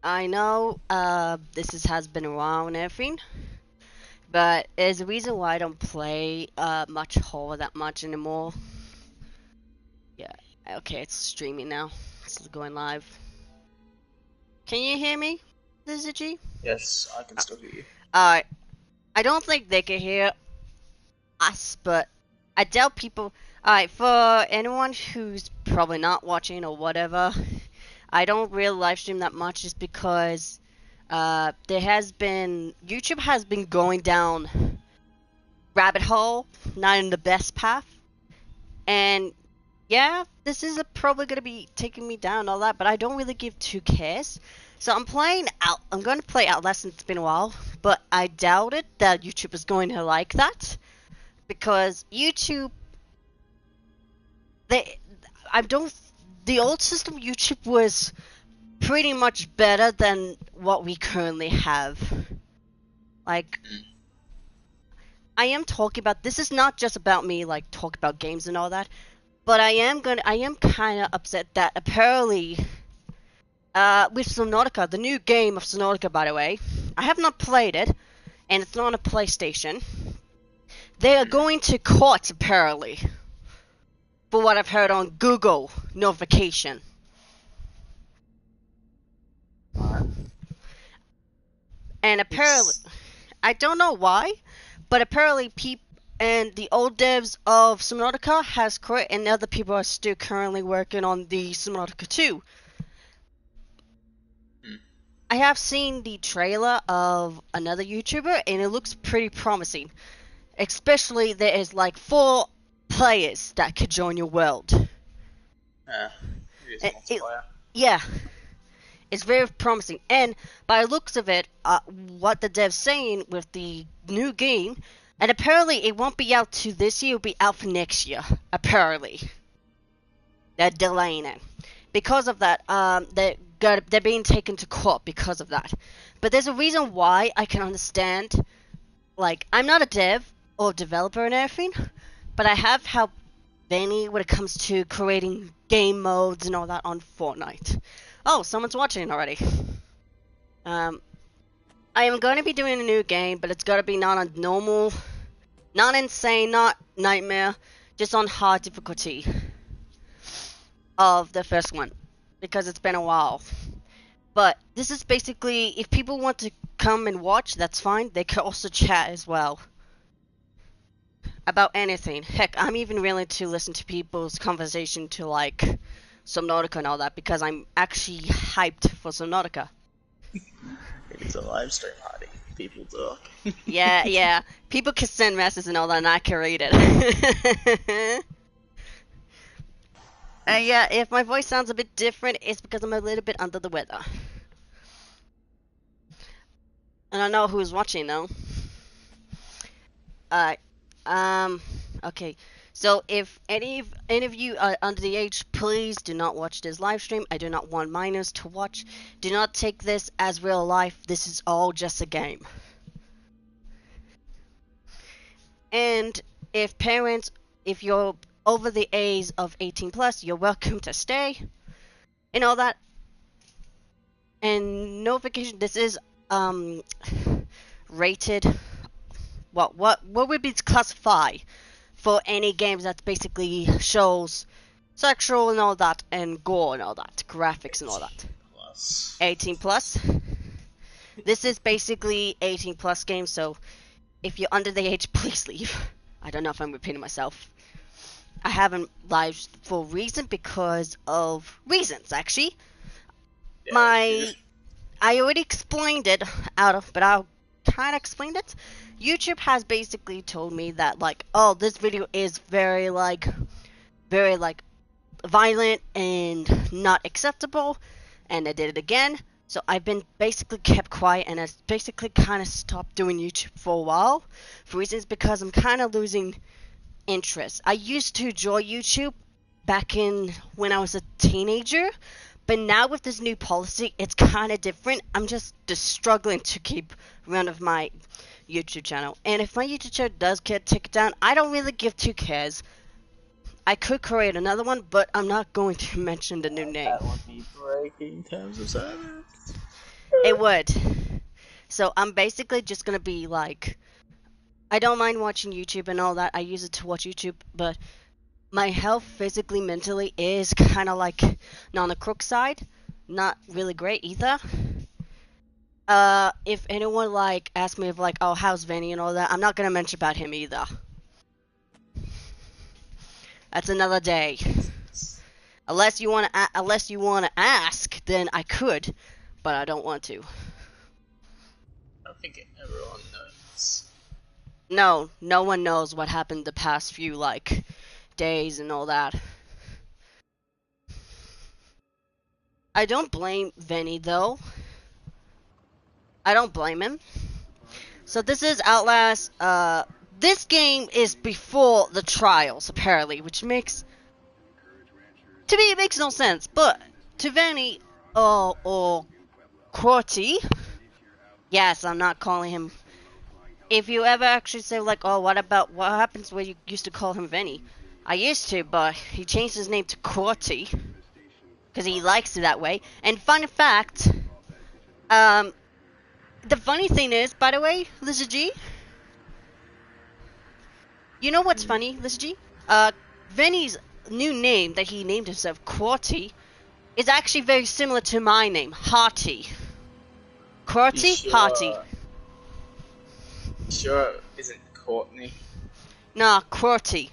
I know has been a while and everything, but there's a reason why I don't play much horror that much anymore. Yeah, okay, it's streaming now. It's going live. Can you hear me, Lizzie G? Yes, I can still hear you. Alright, I don't think they can hear us, but I doubt people. Alright, for anyone who's probably not watching or whatever, I don't really live stream that much just because YouTube has been going down rabbit hole, not in the best path. And yeah, this is probably gonna be taking me down and all that, but I don't really give two cares. So I'm gonna play Outlast since it's been a while, but I doubt it that YouTube is going to like that. Because YouTube they I don't the old system YouTube was pretty much better than what we currently have. Like, I am talking about this is not just about me like talk about games and all that, but I am kind of upset that apparently with Subnautica, the new game of Subnautica, by the way, I have not played it, and it's not on a PlayStation. They are going to court apparently, for what I've heard on Google notification. And apparently, I don't know why, but apparently and the old devs of Subnautica has quit, and other people are still currently working on the Subnautica 2. I have seen the trailer of another YouTuber, and it looks pretty promising. Especially there is like 4 players that could join your world. Yeah, it's very promising. And by the looks of it, what the dev's saying with the new game, and apparently it won't be out to this year, it'll be out for next year. Apparently, they're delaying it because of that. They're being taken to court because of that. But there's a reason why I can understand. Like, I'm not a dev or developer and everything, but I have helped Benny when it comes to creating game modes and all that on Fortnite. Oh, someone's watching already. I am going to be doing a new game, but it's going to be not on normal, not insane, not nightmare, just on hard difficulty of the first one, because it's been a while. But this is basically, if people want to come and watch, that's fine. They can also chat as well. About anything. Heck, I'm even willing to listen to people's conversation to like Subnautica and all that, because I'm actually hyped for Subnautica. It's a live stream, Hardy. People talk. Yeah. People can send messages and all that, and I can read it. And yeah, if my voice sounds a bit different, it's because I'm a little bit under the weather. And I know who's watching though. Okay. So if any of you are under the age, please do not watch this live stream. I do not want minors to watch. Do not take this as real life. This is all just a game. And if you're over the age of 18 plus, you're welcome to stay and all that. And notification, this is rated. What would be classified for any games that basically shows sexual and all that, and gore and all that, graphics and all that. 18 plus. This is basically 18 plus game, so if you're under the age, please leave. I don't know if I'm repeating myself. I haven't lived for reason because of reasons, actually. I already explained it but I'll kind of explain it. YouTube has basically told me that, like, oh, this video is very violent and not acceptable, and I did it again. So I've been basically kept quiet, and I basically kind of stopped doing YouTube for a while, for reasons because I'm kind of losing interest. I used to enjoy YouTube back in when I was a teenager, but now with this new policy, it's kind of different. I'm just struggling to keep run of my YouTube channel. And if my YouTube channel does get taken down, I don't really give 2 cares. I could create another one, but I'm not going to mention the new name. That would be breaking terms of service. It would. So I'm basically just gonna be like, I don't mind watching YouTube and all that. I use it to watch YouTube, but my health physically, mentally is kind of like on the crook side. Not really great either. If anyone like asks me if like, oh, how's Vinny and all that, I'm not gonna mention about him either. That's another day. Unless you wanna ask, then I could, but I don't want to. I think everyone knows. No, no one knows what happened the past few like days and all that. I don't blame Vinny though. I don't blame him. So this is Outlast. This game is before the trials apparently, which makes to me it makes no sense. But to Vinny or Qwerty, yes, I'm not calling him. If you ever actually say like, oh, what happens when you used to call him Vinny? I used to, but he changed his name to Qwerty because he likes it that way. And fun fact, the funny thing is, by the way, Lizzie G, you know what's funny, Lizzie G? Vinny's new name that he named himself, Qwerty, is actually very similar to my name, Hearty. Qwerty, Sure? Hearty. Sure, isn't Courtney? Nah, Qwerty.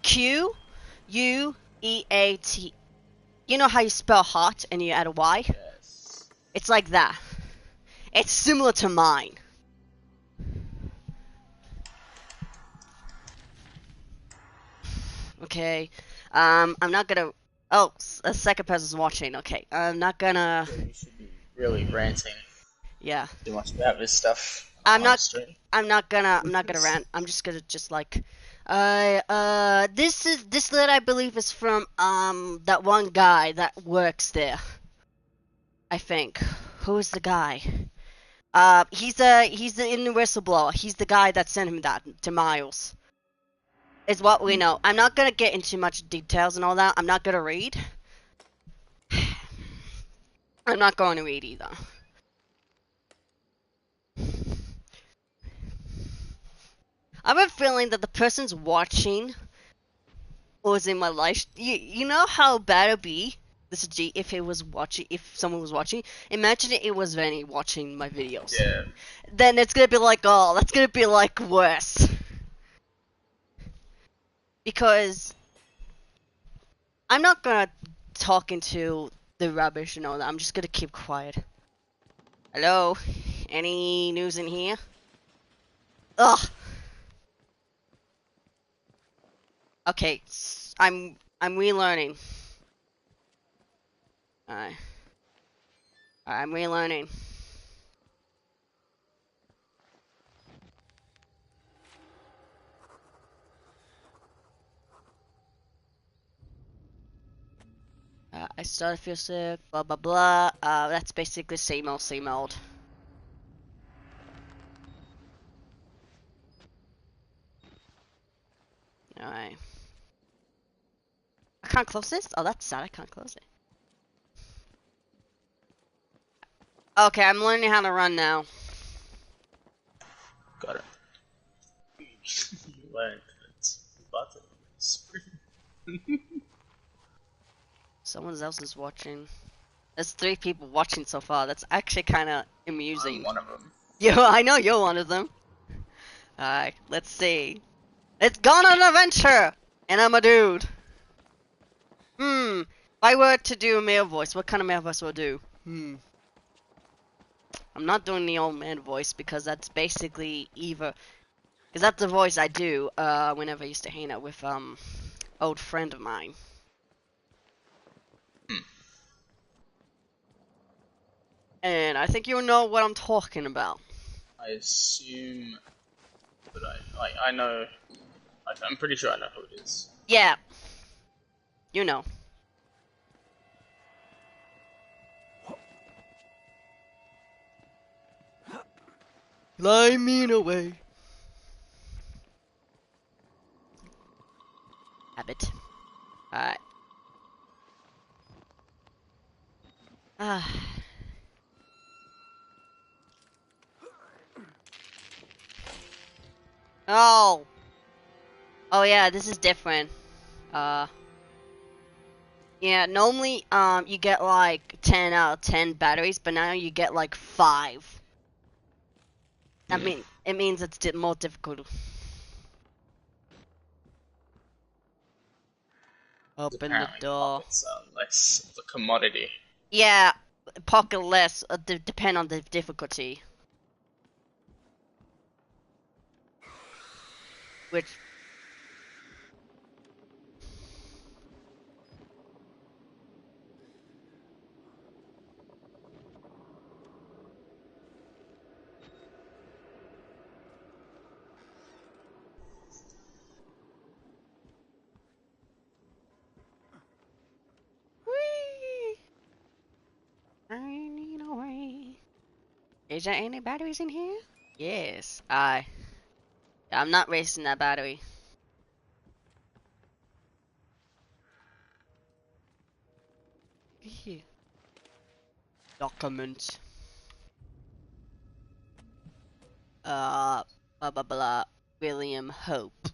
Q-U-E-A-T. You know how you spell heart and you add a Y? Yes. It's like that. It's similar to mine. Okay. I'm not gonna. Oh, a second person's watching. Okay. I'm not gonna. Yeah, you should be really ranting Yeah. too much about this stuff on I'm live not. stream. I'm not gonna rant. I'm just gonna like. This letter I believe is from that one guy that works there. I think. Who is the guy? He's the whistleblower. He's the guy that sent him that to Miles. Is what we know. I'm not gonna get into much details and all that. I'm not gonna read. I'm not going to read either. I have a feeling that the person's watching was in my life. You know how bad it'd be, this is G, if someone was watching. Imagine it was Vanny watching my videos. Yeah. Then it's gonna be like, oh, that's gonna be like worse. Because I'm not gonna talk into the rubbish and all that. I'm just gonna keep quiet. Hello? Any news in here? Ugh. Okay, I'm relearning. Alright. I'm relearning. I started to feel sick, blah blah blah. That's basically same old, same old. Alright. I can't close this? Oh, that's sad, I can't close it. Okay, I'm learning how to run now. Got it. You learned it's button screen. Someone else is watching. There's 3 people watching so far. That's actually kind of amusing. I'm one of them. Yo, I know you're one of them. Alright, let's see. Let's go on an adventure! And I'm a dude. If I were to do a male voice, what kind of male voice would I do? I'm not doing the old man voice because that's basically either... Because that's the voice I do whenever I used to hang out with old friend of mine. And I think you'll know what I'm talking about. I assume that I know. I'm pretty sure I know who it is. Yeah. You know. Fly me away. Habit. Alright. Ah. Oh. Oh yeah, this is different. Uh. Yeah, normally you get like 10 out of 10 batteries, but now you get like 5. It means it's more difficult. Open the Apparently, door. pockets are less of a commodity. Yeah, pocket less depend on the difficulty. Which whee! I need a way. Is there any batteries in here? Yes. I'm not wasting that battery. Here. Document. Blah blah blah. William Hope.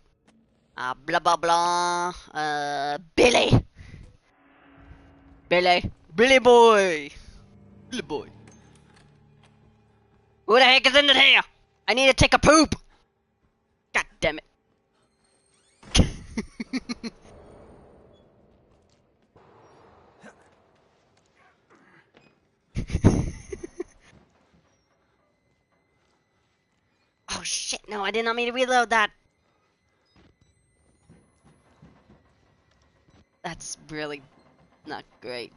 Blah blah blah. Billy. Billy. Billy boy. Billy boy. Who the heck is in here? I need to take a poop. God damn it. Oh shit, no, I did not mean to reload that. That's really not great.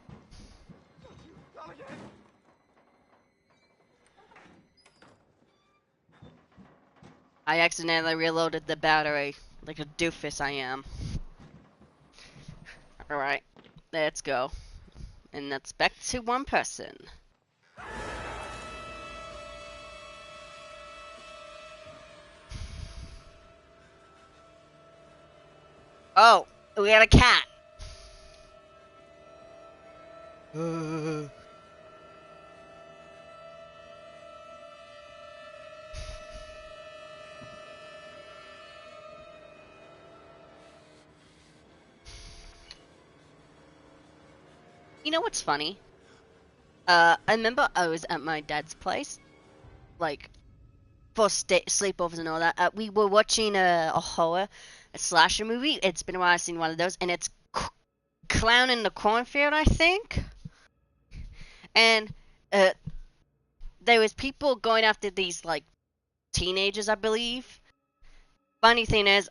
I accidentally reloaded the battery. Like a doofus I am. Alright, let's go. And that's back to one person. Oh, we got a cat. You know what's funny? I remember I was at my dad's place, like, for sleepovers and all that. We were watching a horror, a slasher movie. It's been a while I've seen one of those, and it's Clown in the Cornfield, I think. And there was people going after these like teenagers, I believe. Funny thing is,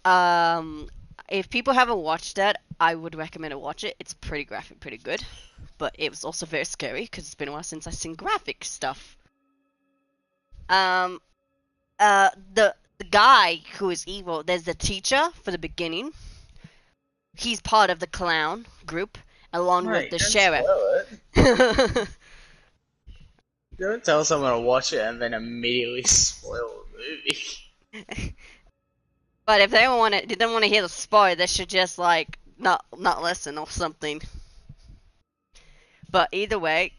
if people haven't watched that, I would recommend to watch it. It's pretty graphic, pretty good, but it was also very scary because it's been a while since I've seen graphic stuff. Um, the guy who is evil, there's the teacher for the beginning. He's part of the clown group, along with Mate, the don't sheriff. spoil it. Don't tell someone to watch it and then immediately spoil the movie. But if they don't want to hear the spoil, they should just like not listen or something. But either way,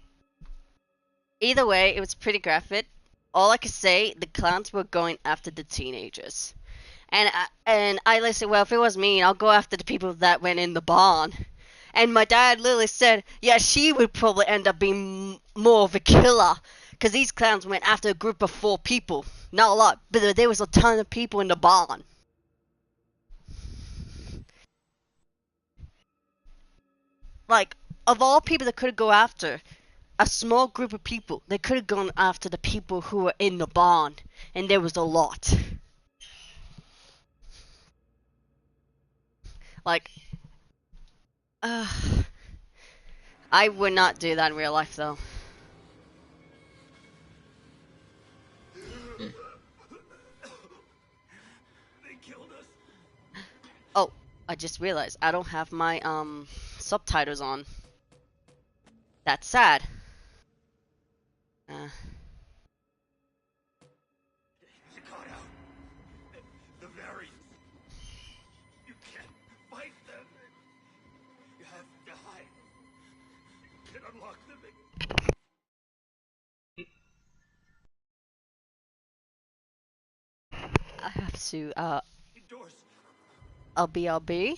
it was pretty graphic. All I could say, the clowns were going after the teenagers, and I listened. Well, if it was me, I'll go after the people that went in the barn. And my dad literally said, yeah, she would probably end up being more of a killer. Because these clowns went after a group of 4 people. Not a lot, but there was a ton of people in the barn. Like, of all people that could go after, a small group of people, they could have gone after the people who were in the barn. And there was a lot. Like, I would not do that in real life, though. Oh, I just realized I don't have my subtitles on. That's sad. You got out. The variants. You can't fight them. You have to hide. You can unlock them. to Indoors. LBLB.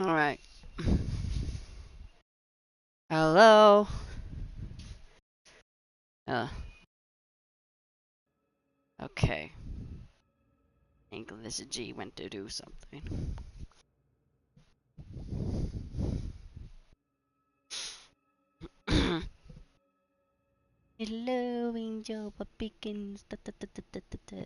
Alright. Hello? Uh, okay. English G went to do something. Hello, Angel Pickens. Da, da, da, da, da, da, da.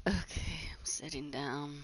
Okay, I'm sitting down.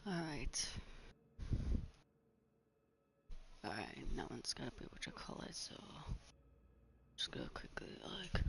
Alright. Alright, no one's gonna be what you call it, so just gonna quickly like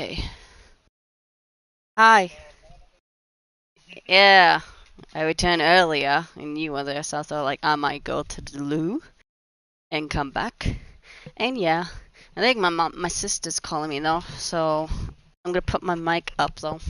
Okay. Hi. Yeah. I returned earlier and you were there, so I thought like I might go to the loo and come back. And yeah. I think my sister's calling me though, so I'm gonna put my mic up though.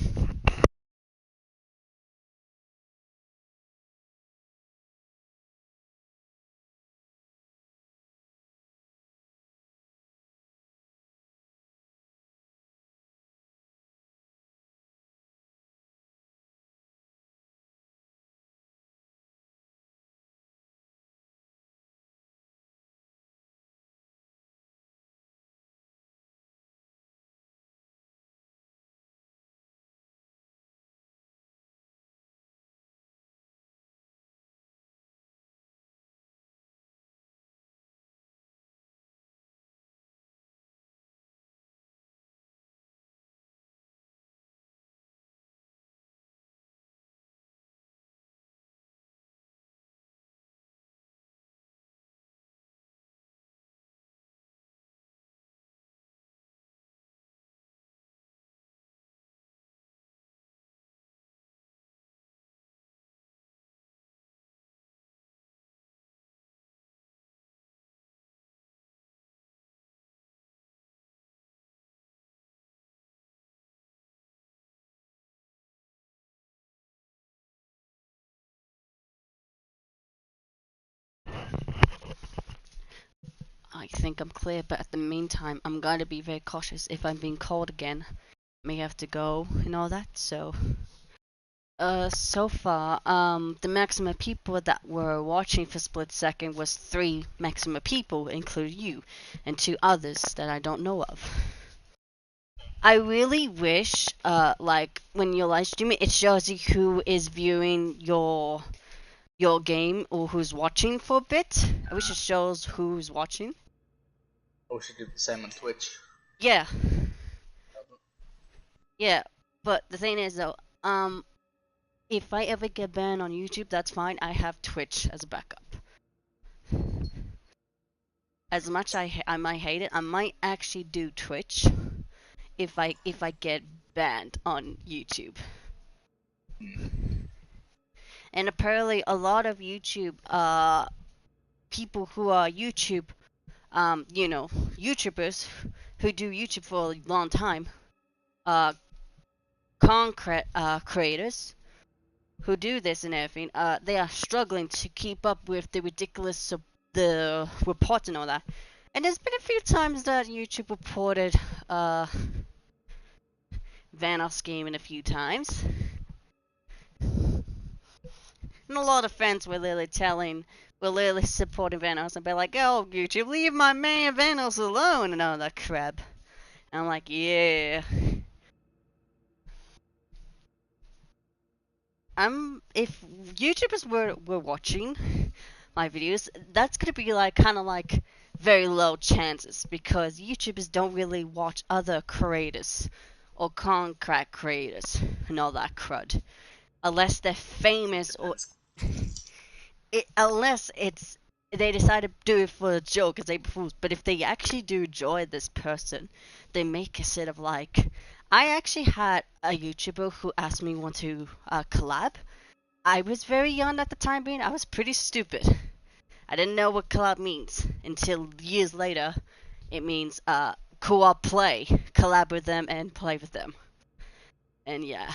I think I'm clear, but at the meantime, I'm gonna be very cautious if I'm being called again. May have to go and all that, so. So far, the maximum people that were watching for split second was 3 maximum people, including you, and 2 others that I don't know of. I really wish, like, when you're live streaming, it shows you who is viewing your game or who's watching for a bit. I wish it shows who's watching. Oh, we should do the same on Twitch. Yeah. Yeah, but the thing is though, if I ever get banned on YouTube, that's fine. I have Twitch as a backup. As much I might hate it, I might actually do Twitch if I get banned on YouTube. And apparently, a lot of YouTube people who are YouTubers who do YouTube for a long time, concrete creators who do this and everything, they are struggling to keep up with the ridiculous the reports and all that. And there's been a few times that YouTube reported Vanos gaming a few times. And a lot of fans were literally supporting Vanos and be like, oh, YouTube, leave my man Vanos alone and all that crap. And I'm like, yeah. If YouTubers were watching my videos, that's gonna be like kind of like very low chances because YouTubers don't really watch other creators or concrete creators and all that crud unless they're famous or unless it's they decide to do it for a joke as April Fools. But if they actually do enjoy this person, they make a sort of like. I actually had a YouTuber who asked me want to collab. I was very young at the time being. I was pretty stupid. I didn't know what collab means until years later. It means co-op play, collab with them and play with them. And yeah.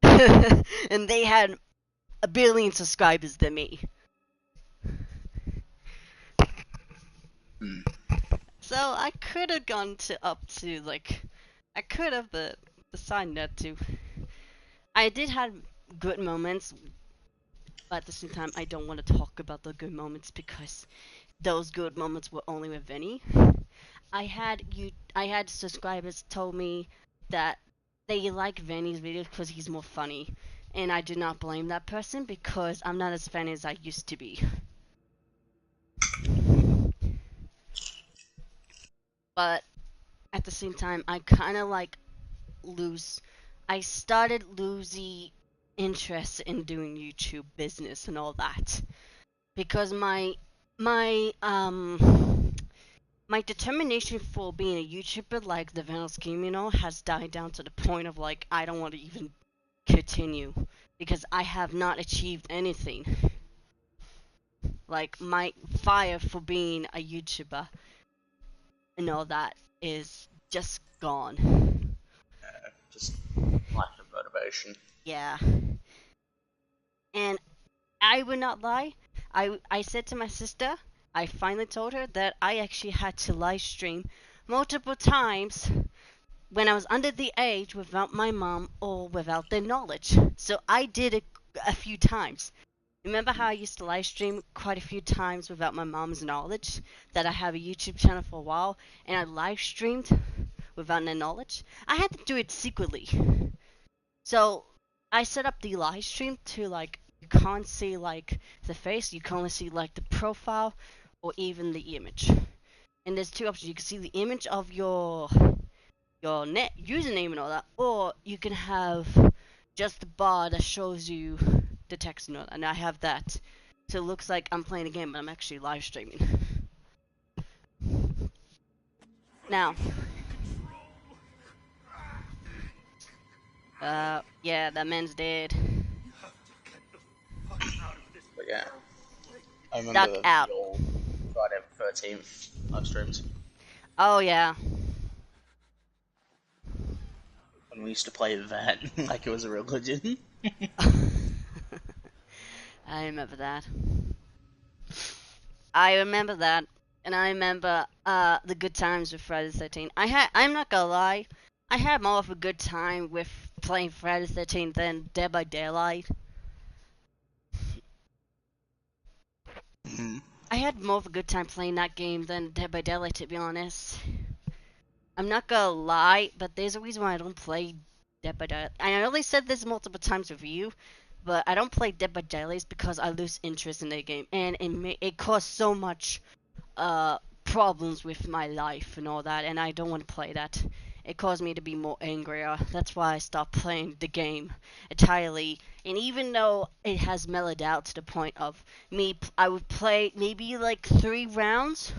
And they had a billion subscribers than me. So I could have gone to up to like, I could have, but decided not to. I did have good moments, but at the same time, I don't want to talk about the good moments because those good moments were only with Vinny. I had subscribers told me that they like Vinny's videos because he's more funny, and I do not blame that person because I'm not as funny as I used to be. But at the same time, I kind of like lose. I started losing interest in doing YouTube business and all that because my my determination for being a YouTuber, like the Vandal Scheme, has died down to the point of like I don't want to even continue because I have not achieved anything. Like my fire for being a YouTuber and all that is just gone. Just lack of motivation. Yeah. And I would not lie. I said to my sister, I finally told her that I actually had to live stream multiple times when I was under the age without my mom or without their knowledge. So I did it a few times. Remember how I used to live stream quite a few times without my mom's knowledge? That I have a YouTube channel for a while and I live streamed without their knowledge? I had to do it secretly. So I set up the live stream to like you can't see like the face, you can only see like the profile or even the image. And there's two options. You can see the image of your net username and all that, or you can have just the bar that shows you the text and all that. And I have that. So it looks like I'm playing a game, but I'm actually live streaming. Now, yeah, that man's dead. But yeah, I Duck remember out. the old Friday the 13th live streams Oh yeah. when we used to play that like it was a religion. I remember that. I remember that, and I remember the good times with Friday the 13th. I'm not gonna lie, I had more of a good time with playing Friday the 13th than Dead by Daylight. Mhm. I had more of a good time playing that game than Dead by Daylight, to be honest. I'm not gonna lie, but there's a reason why I don't play Dead by Daylight. I only said this multiple times with you, but I don't play Dead by Daylight because I lose interest in the game, and it costs so much problems with my life and all that, and I don't want to play that. It caused me to be more angrier. That's why I stopped playing the game entirely. And even though it has mellowed out to the point of I would play maybe like 3 rounds,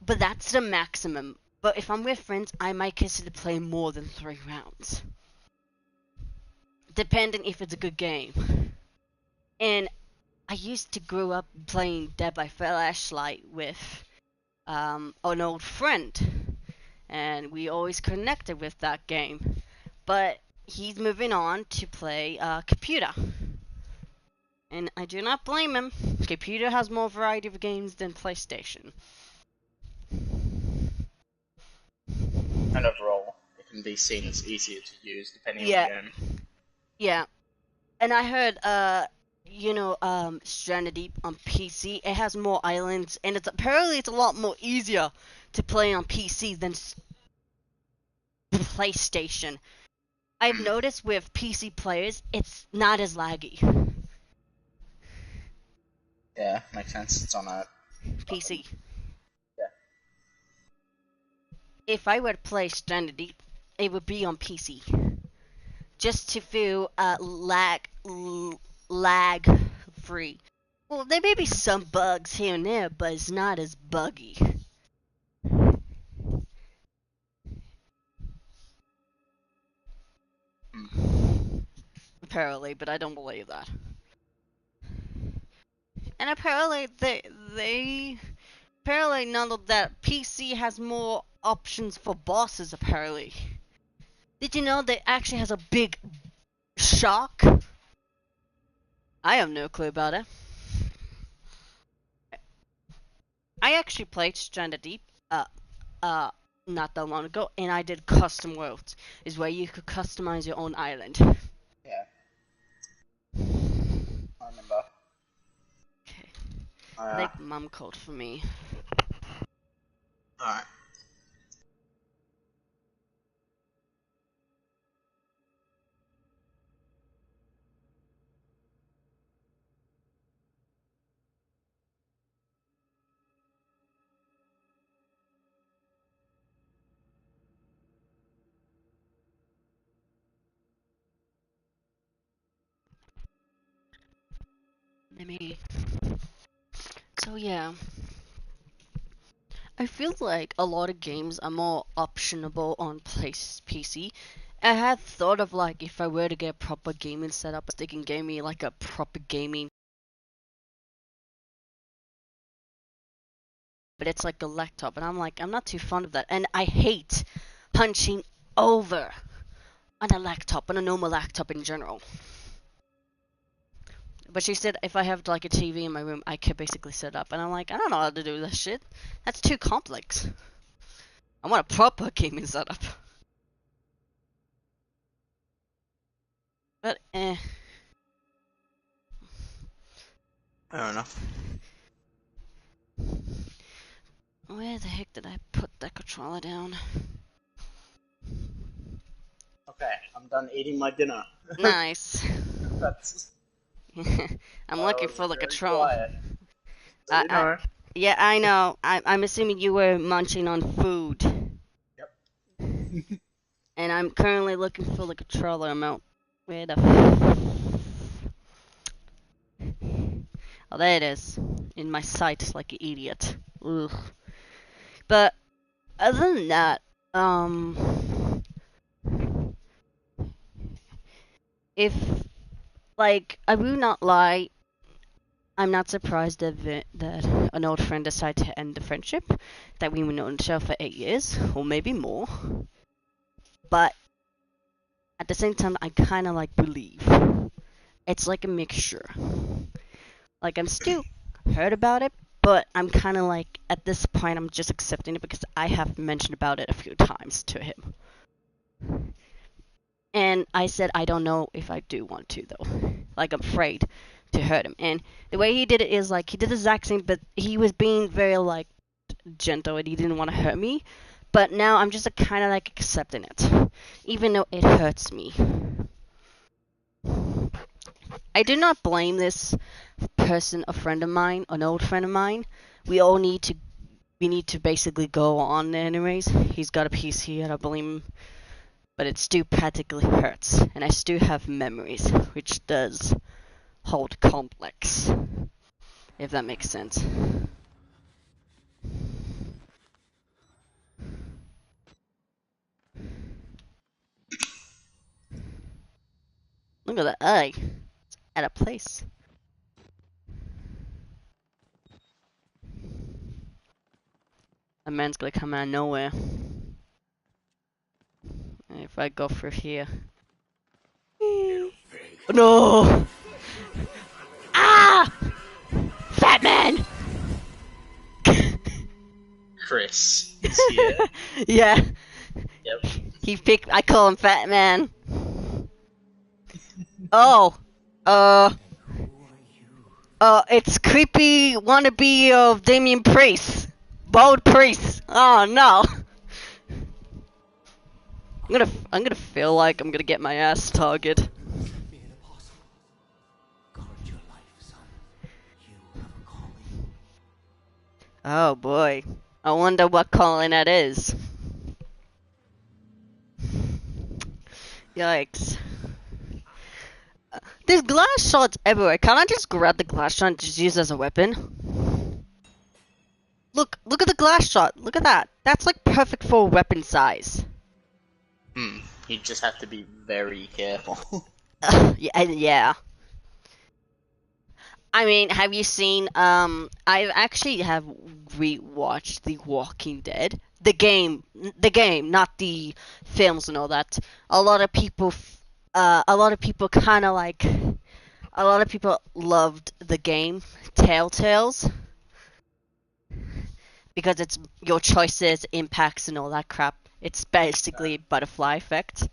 but that's the maximum. But if I'm with friends, I might consider playing more than 3 rounds, depending if it's a good game. And I used to grow up playing Dead by Flashlight with an old friend, and we always connected with that game. But he's moving on to play computer, and I do not blame him. Computer has more variety of games than PlayStation. And overall, it can be seen as easier to use depending on the Yeah, game. yeah. And I heard, Stranded Deep on PC. It has more islands, and apparently it's a lot more easier to play on PC than PlayStation. I've noticed with PC players, it's not as laggy. Yeah, makes sense. It's on a fucking PC. yeah. If I were to play Stranded Deep, it would be on PC, just to feel lag free. Well, there may be some bugs here and there, but it's not as buggy. Apparently, but I don't believe that. And apparently they apparently none of that PC has more options for bosses. Apparently, did you know that actually has a big shark? I have no clue about it. I actually played Stranded Deep uh not that long ago, and I did custom worlds, is where you could customize your own island. Yeah, I remember. Okay, I Uh, think mom called for me. Alright. Let me. So yeah, I feel like a lot of games are more optionable on PC. I had thought of like if I were to get a proper gaming setup, they can give me like a proper gaming, but it's like a laptop, and I'm like, I'm not too fond of that, and I hate punching over on a laptop, on a normal laptop in general. But she said if I have like a TV in my room, I could basically set up, and I'm like, I don't know how to do this shit. That's too complex. I want a proper gaming setup. But I don't know. where the heck did I put that controller down? Okay, I'm done eating my dinner. Nice. That's I'm why I looking was for the very controller. quiet. So you know. Yeah, I know. I'm assuming you were munching on food. Yep. And I'm currently looking for the controller. I'm out. Where the Oh, there it is. In my sight, like an idiot. Ugh. But other than that, if like I will not lie, I'm not surprised that an old friend decided to end the friendship that we were known each other for 8 years or maybe more. But at the same time, I kind of like believe it's like a mixture. Like I'm still hurt about it, but I'm kind of like at this point I'm just accepting it because I have mentioned about it a few times to him. And I said I don't know if I do want to though. Like I'm afraid to hurt him. And the way he did it is like he did the exact same, but he was being very like gentle and he didn't want to hurt me. But now I'm just kind of like accepting it, even though it hurts me. I do not blame this person, a friend of mine, an old friend of mine. We all need to basically go on anyways. He's got a PC, I don't blame him. But it still practically hurts, and I still have memories, which does hold complex, if that makes sense. Look at that eye. It's at a place. A man's gonna come out of nowhere. If I go through here. No! Ah! Fat man! Chris is here. Yeah. Yep. I call him Fat Man. Oh. It's creepy wannabe of Damien Priest. Bald Priest. Oh no. I'm gonna feel like I'm gonna get my ass targeted. Be it impossible. Guard your life, son. You have a calling. Oh boy. I wonder what calling that is. Yikes. There's glass shards everywhere. Can't I just grab the glass shard and just use it as a weapon? Look at the glass shard. Look at that. That's like perfect for weapon size. You just have to be very careful. Yeah. I mean, have you seen, I actually have rewatched The Walking Dead. The game, not the films and all that. A lot of people loved the game, Telltales, because it's your choices, impacts, and all that crap. It's basically butterfly effect.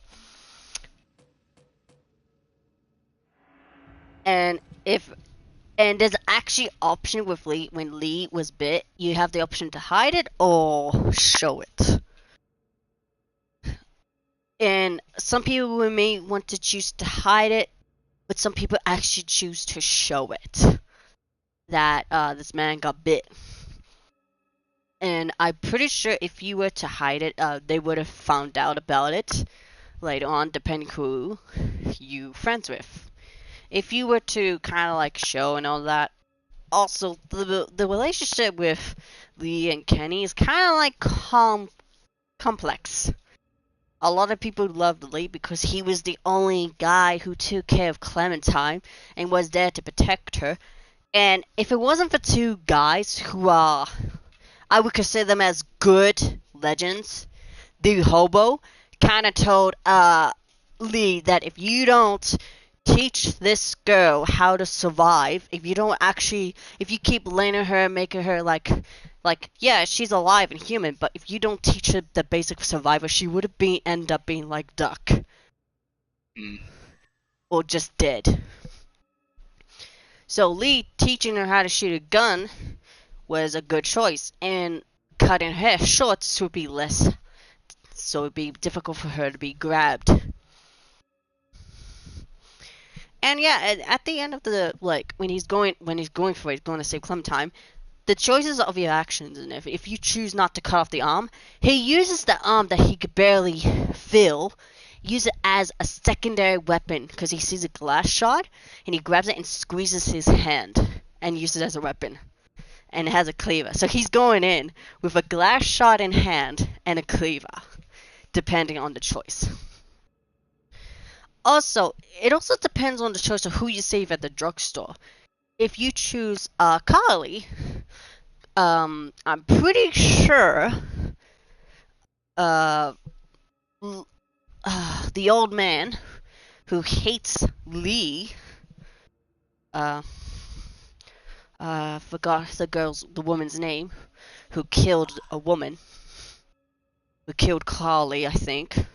And there's actually option with Lee when Lee was bit. You have the option to hide it or show it. And some people may want to choose to hide it, but some people actually choose to show it that this man got bit. And I'm pretty sure if you were to hide it, they would have found out about it later on, depending who you friends with. If you were to kind of like show and all that, also the relationship with Lee and Kenny is kind of like complex. A lot of people loved Lee because he was the only guy who took care of Clementine and was there to protect her. And if it wasn't for two guys who are, I would consider them as good legends, the hobo kind of told Lee that if you don't teach this girl how to survive, if you keep letting her, making her yeah, she's alive and human, but if you don't teach her the basic survival, she would end up being like Duck. Or just dead. So Lee teaching her how to shoot a gun was a good choice, and cutting her hair short would be less, so it'd be difficult for her to be grabbed. And yeah, at the end of the when he's going for it, he's going to save Clementine. The choices of your actions, and if you choose not to cut off the arm, he uses the arm that he could barely feel, use it as a secondary weapon because he sees a glass shard, and he grabs it and squeezes his hand and uses it as a weapon. And it has a cleaver. So he's going in with a glass shard in hand and a cleaver, depending on the choice. Also, it also depends on the choice of who you save at the drugstore. If you choose Carly, I'm pretty sure the old man who hates Lee, forgot the woman's name, who killed a woman, who killed Carly, I think.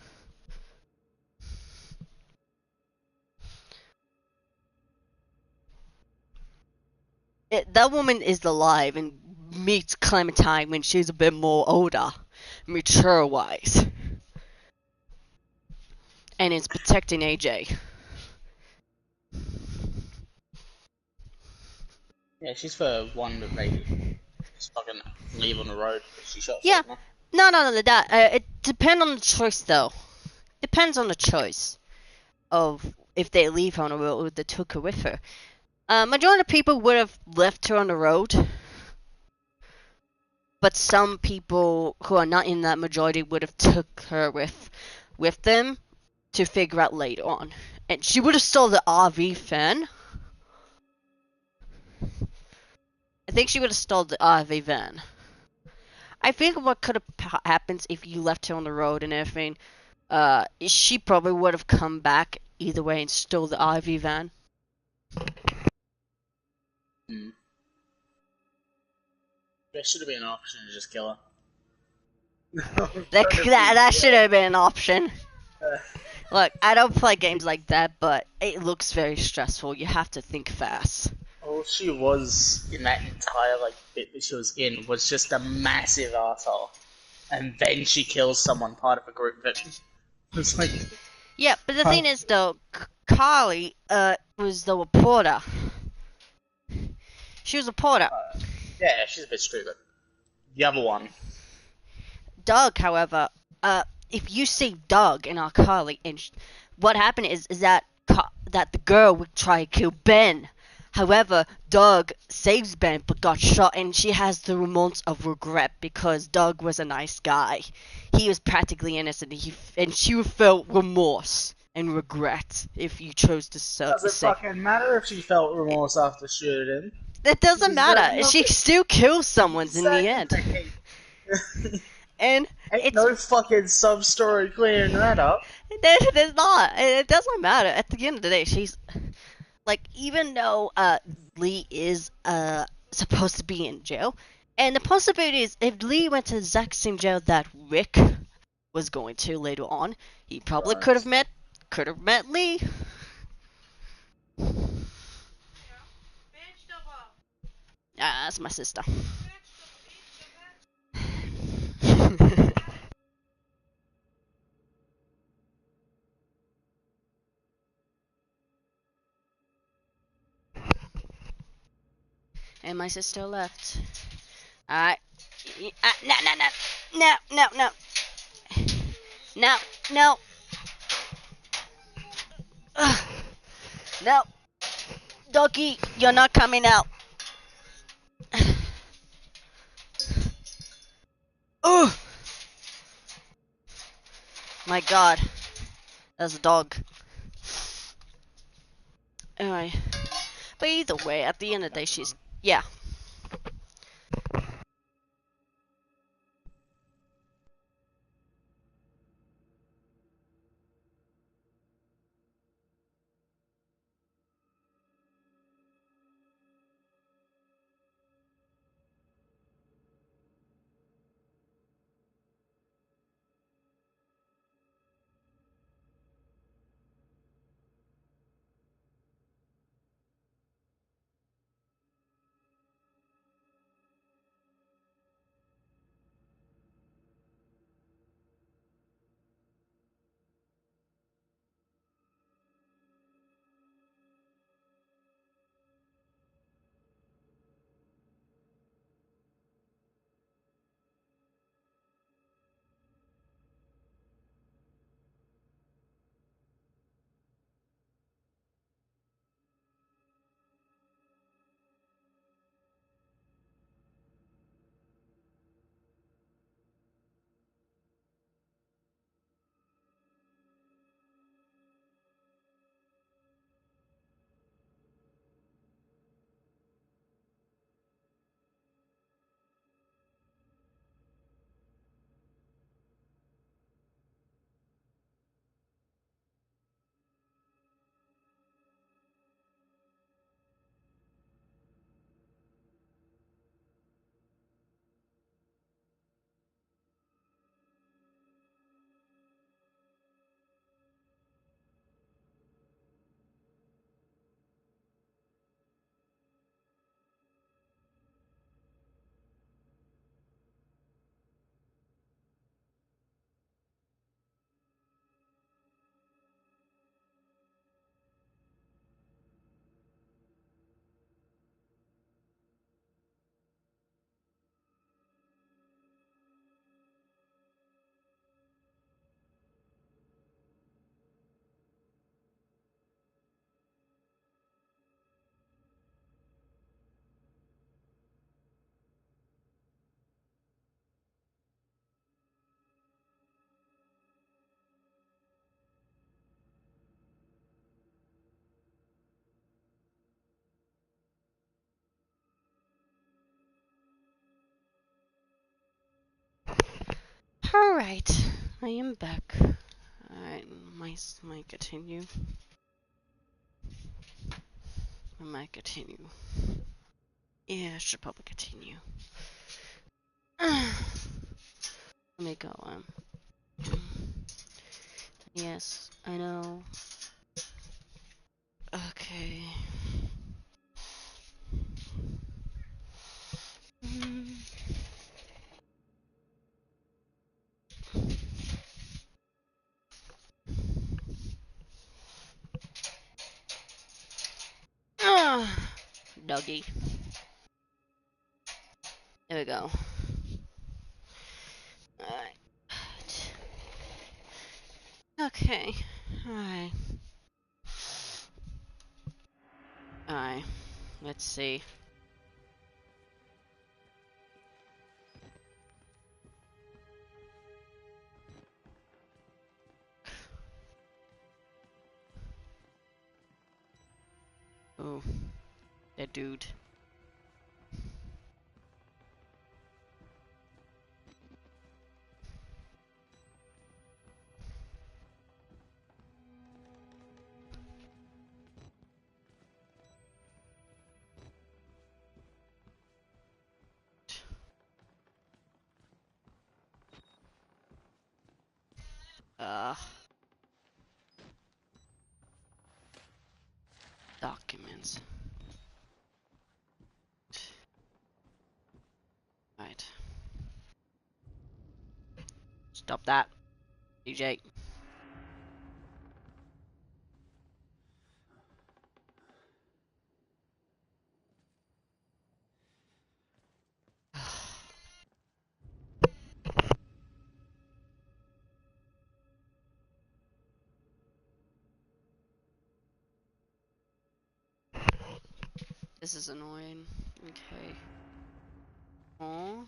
That woman is alive and meets Clementine when she's a bit more older, mature-wise. And is protecting AJ. Yeah, she's the one that they just fucking leave on the road because she shot Yeah. someone. No, it depends on the choice, though. Depends on the choice of if they leave her on the road or they took her with her. Majority of people would have left her on the road, but some people who are not in that majority would have took her with them to figure out later on. And she would have stole the RV van. I think she would have stole the RV van. I think what could have happened if you left her on the road and everything, she probably would have come back either way and stole the RV van. There should have been an option to just kill her. That should have been an option. Look, I don't play games like that, but it looks very stressful. You have to think fast. All she was in that entire bit that she was in was just a massive asshole, and then she kills someone part of a group that was like. Yeah, but the thing is though, Carly was the reporter. She was a reporter. Yeah, she's a bit stupid. The other one. Doug, however, if you save Doug and our Carly, and what happened is that that the girl would try to kill Ben. However, Doug saves Ben but got shot, and she has the remorse of regret because Doug was a nice guy. He was practically innocent, and she felt remorse and regret if you chose to say. Does it fucking matter if she felt remorse after shooting him? It doesn't matter. She still kills someone in the end. And ain't no fucking sub-story clearing that up. There's not. It doesn't matter. At the end of the day, she's even though Lee is supposed to be in jail, and the possibility is if Lee went to the exact same jail that Rick was going to later on, he probably could have met Lee. That's my sister. And my sister left. Alright. No. No. Ducky, you're not coming out. My god. That's a dog. Anyway. But either way, at the end of the day, she's... Yeah. Alright. I am back. Alright, might continue. I might continue. Yeah, I should probably continue. Let me go on. Yes, I know. Okay. Doggy. There we go. Alright. Okay. Alright. Alright. Let's see. Oh. That dude. Documents. Right. Stop that, DJ. This is annoying. Okay. Aww.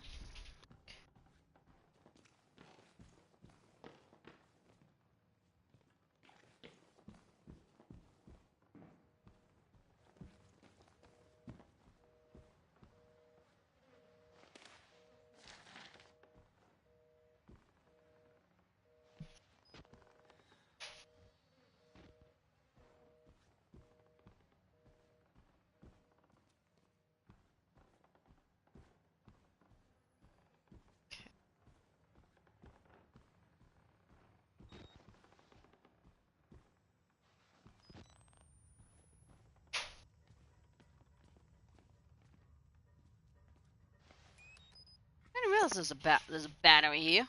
else is there's a battery here.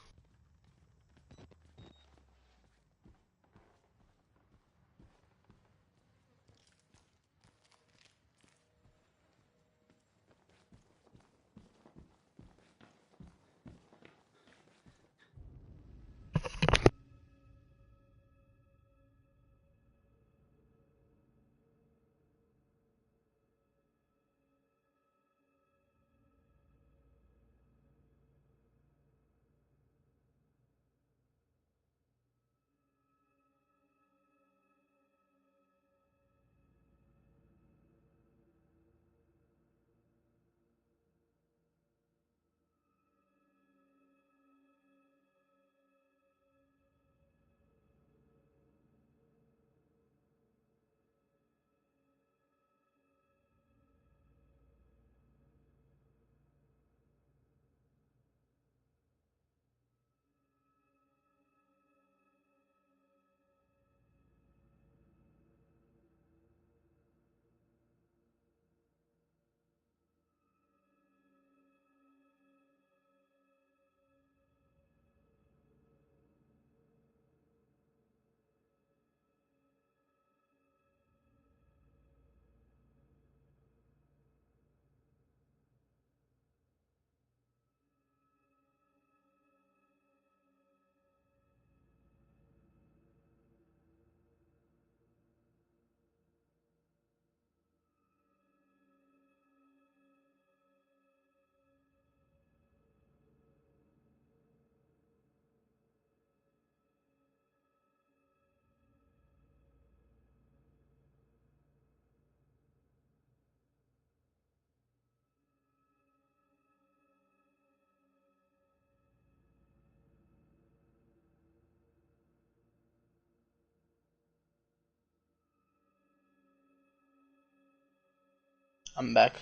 I'm back.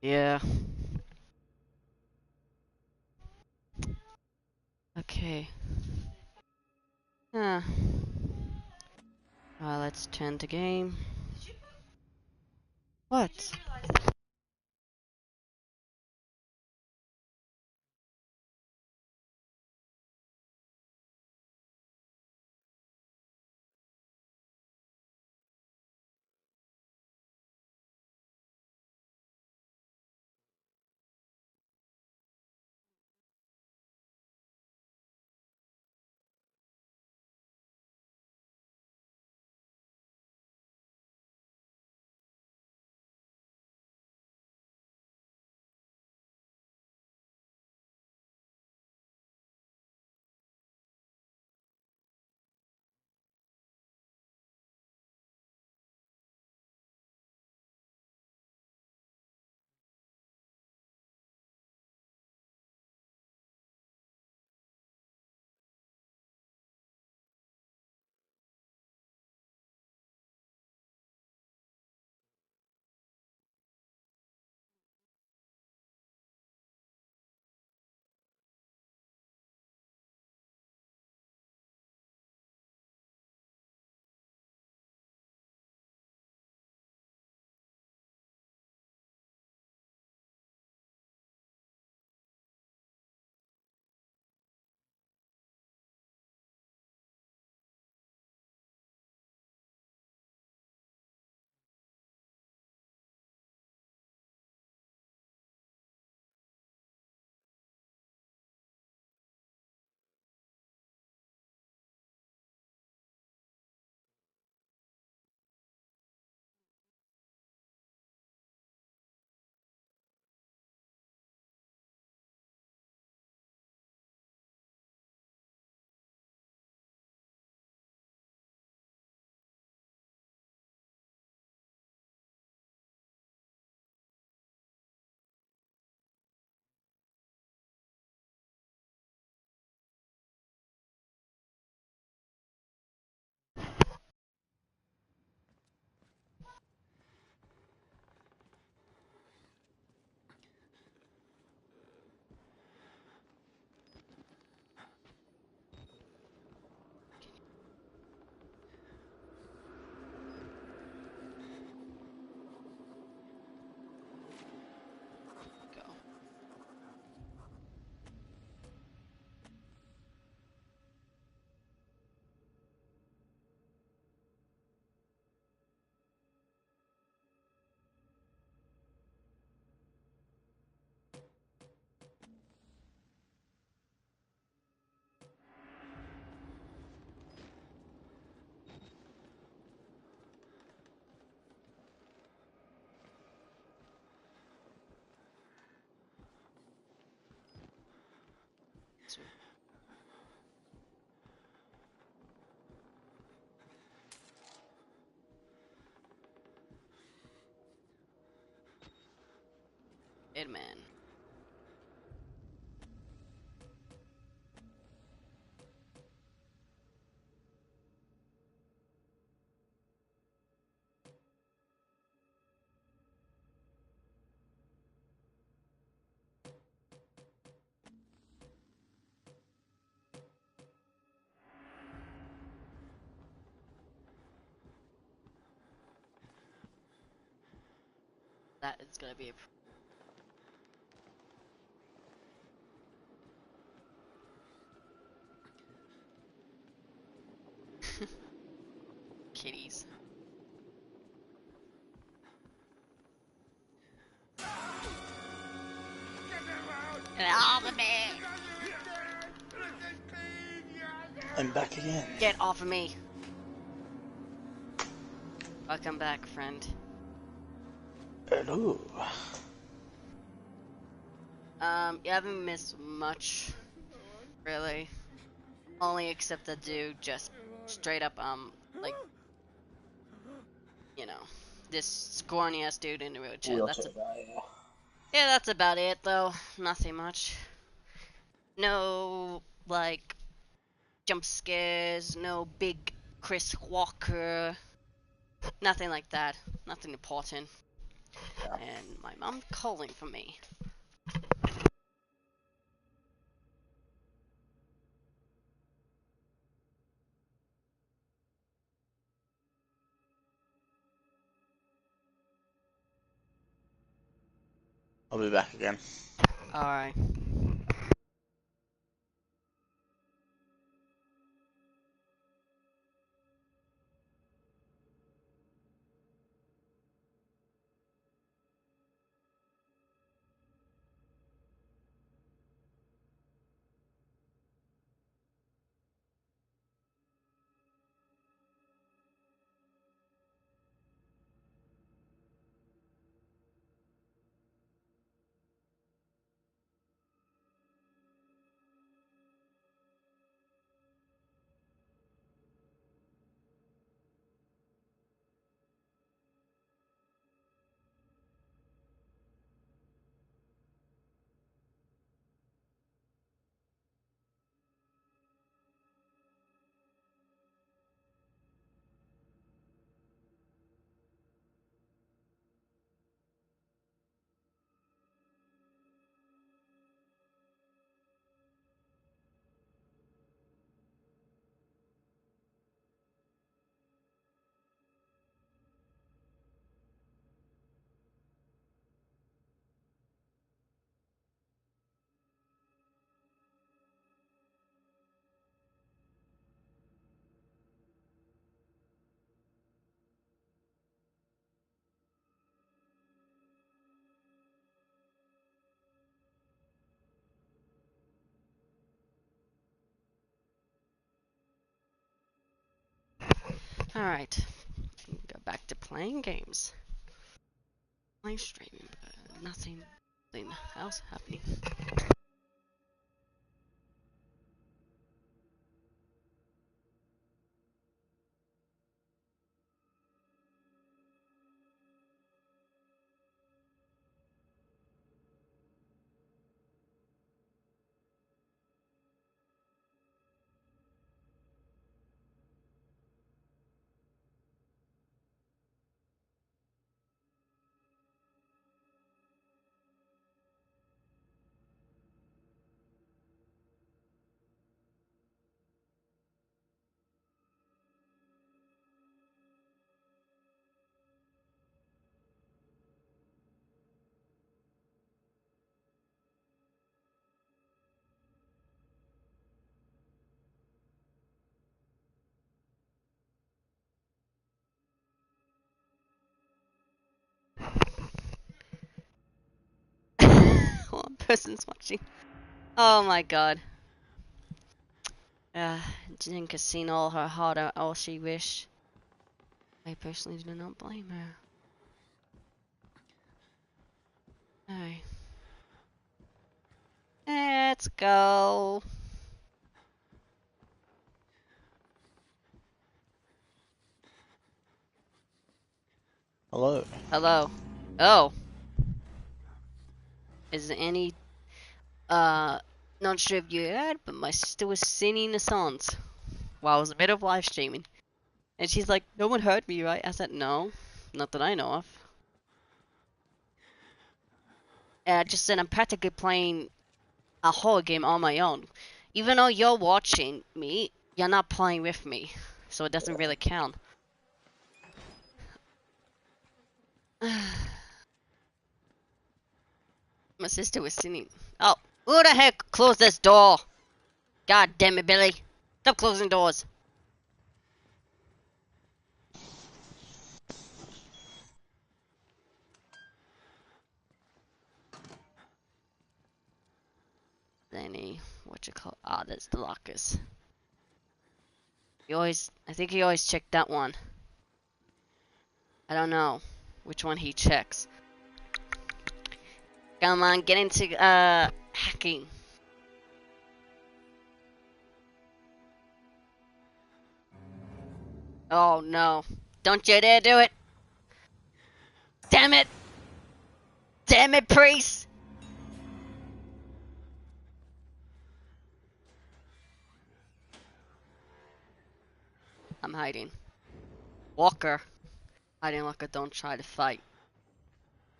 Yeah. Okay. Huh. Let's turn to game. What? Man. That is gonna be a kitties. Get off of me! I'm back again. Get off of me! Welcome back, friend. Hello. You haven't missed much, really. Only except the dude just straight up, like, you know, this scrawny ass dude in the wheelchair. That's Wheelchair guy, yeah. yeah, that's about it, though. Nothing much. No, like, jump scares, no big Chris Walker, nothing like that. Nothing important. Yeah. And my mom calling for me. I'll be back again. Alright. Alright. Go back to playing games. Live streaming, but nothing else happening. One person's watching. Oh my god. Jen can seen all her heart out all she wish. I personally do not blame her. Alright. Let's go. Hello. Hello. Oh. is any not sure if you heard, but my sister was singing the songs while I was in the middle of live streaming. And she's like, no one heard me, right? I said, no, not that I know of. And I just said I'm practically playing a horror game on my own. Even though you're watching me, you're not playing with me. So it doesn't really count. My sister was singing. Oh, who the heck closed this door? God damn it, Billy. Stop closing doors. Any, what you call, ah, that's the lockers. I think he always checked that one. I don't know which one he checks. Come on, get into, hacking. Oh no. Don't you dare do it! Damn it! Damn it, priest! I'm hiding. Walker. Hiding Walker, don't try to fight.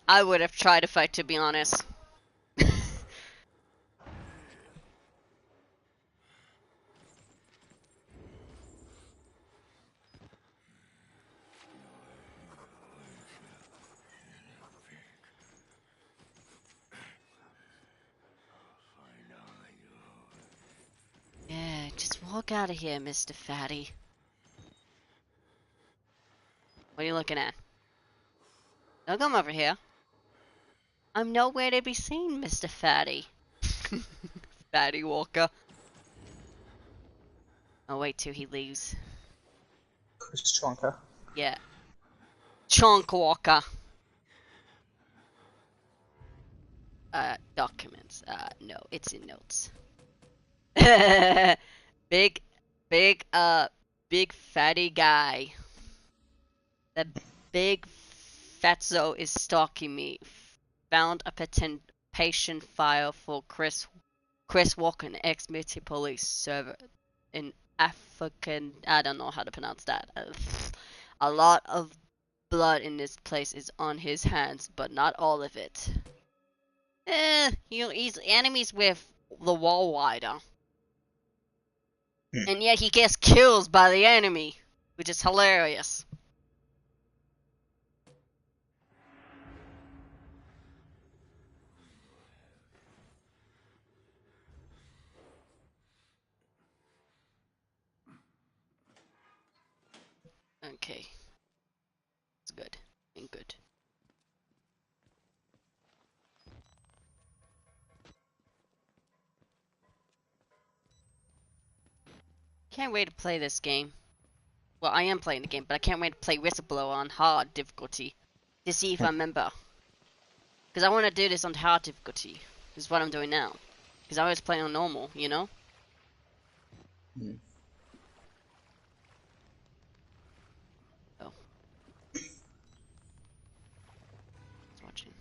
I would have tried to fight, to be honest. Yeah, just walk out of here, Mr. Fatty. What are you looking at? Don't come over here. I'm nowhere to be seen, Mr. Fatty. Fatty Walker. Oh, wait till he leaves. Chris Chonka. Yeah. Chonk Walker. Documents. No, it's in notes. big, big fatty guy. The big fatso is stalking me. Found a patient file for Chris Walker, an ex-military police server in African. I don't know how to pronounce that. A lot of blood in this place is on his hands, but not all of it. He's enemies with the wall wider. And yet he gets killed by the enemy, which is hilarious. Okay. It's good. And good. Can't wait to play this game. Well, I am playing the game, but I can't wait to play Whistleblower on hard difficulty. To see if I remember. Because I want to do this on hard difficulty. This is what I'm doing now. Because I always play on normal, you know? Oh. It's watching.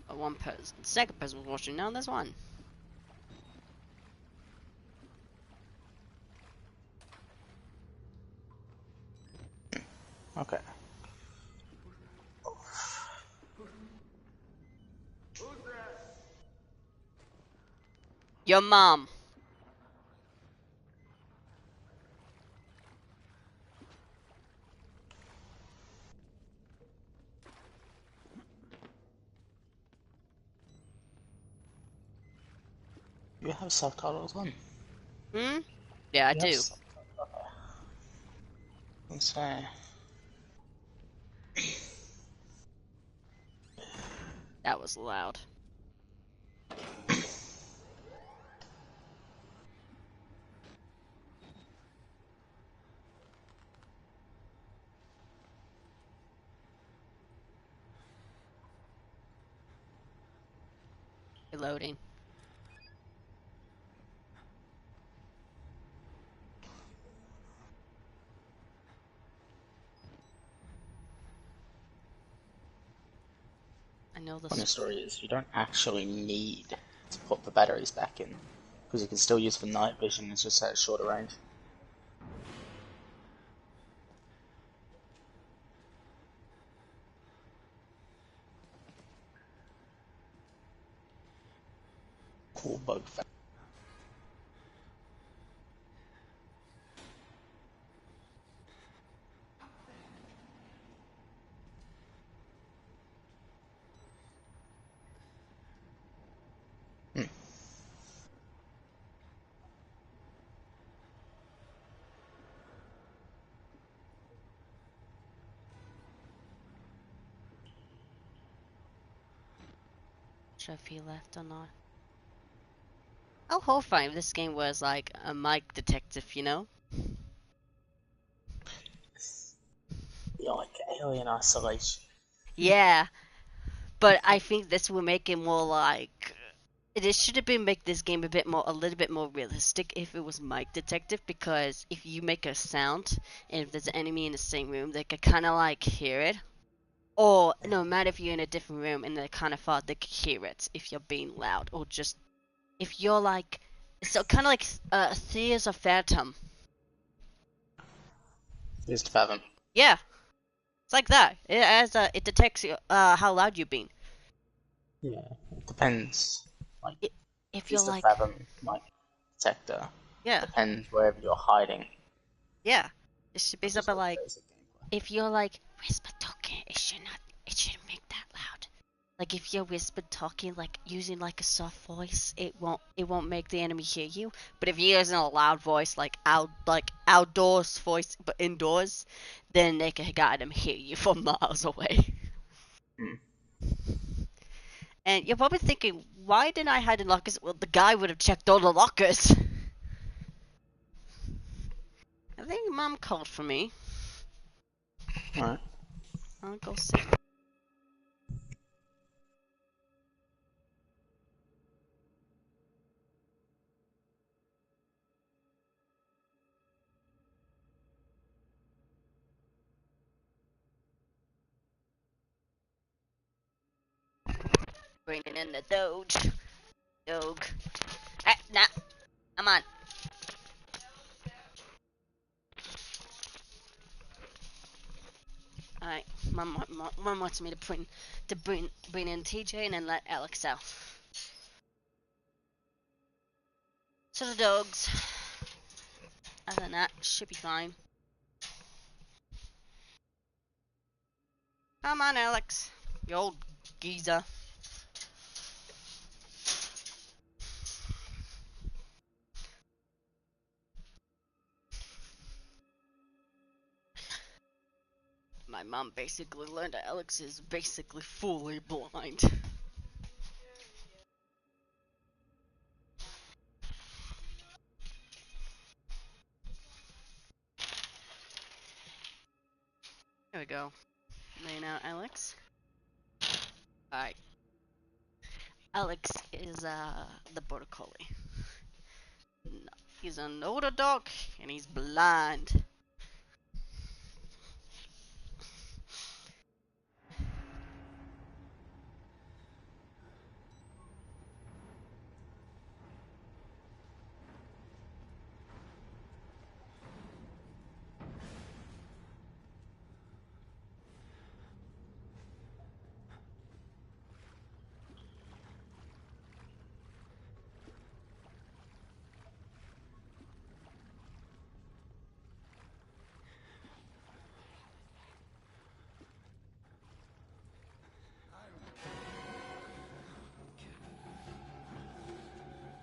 One person. The second person was watching. Now there's one. Okay. Your mom. You have subtitles on? Hmm? Yeah, I You do. Okay. Let's say. That was loud. Reloading. tell the Funny story is, you don't actually need to put the batteries back in, because you can still use the night vision, it's just at a shorter range. Cool bug fact. Should I feel left or not? How horrifying if this game was like a Mike detective, you know? Yeah, like Alien Isolation. Yeah, but I think this will make it more like it should have been make this game a little bit more realistic if it was Mike Detective, because if you make a sound and if there's an enemy in the same room, they could kind of like hear it. Or no matter if you're in a different room and they're kind of far, they could hear it if you're being loud, or just if you're like, so kind of like Thea's of Phantom. Used to fathom. Yeah, it's like that. It detects how loud you're being. Yeah, it depends. Like, If you're used to like, fathom, like, detector. yeah, Depends wherever you're hiding. yeah, it should be That's just something like like, basic gameplay. if you're like whisper talking, it shouldn't make that loud. Like if you're whisper talking, like using like a soft voice, it won't make the enemy hear you. But if you're using a loud voice, like outdoors voice, but indoors, then they can guide them hear you from miles away. Hmm. And you're probably thinking, why didn't I hide in lockers? Well, the guy would have checked all the lockers. I think Mom called for me. Alright. I'll go see. Bringing in the Doge. Doge. Hey, nah, come on. Alright, Mom wants me to bring in TJ and then let Alex out. So the dogs. Other than that, should be fine. Come on, Alex. You old geezer. My mom basically learned that Alex is basically fully blind. There we go. Lay now, Alex. Alright. Alex is the border collie. No, he's an older dog and he's blind.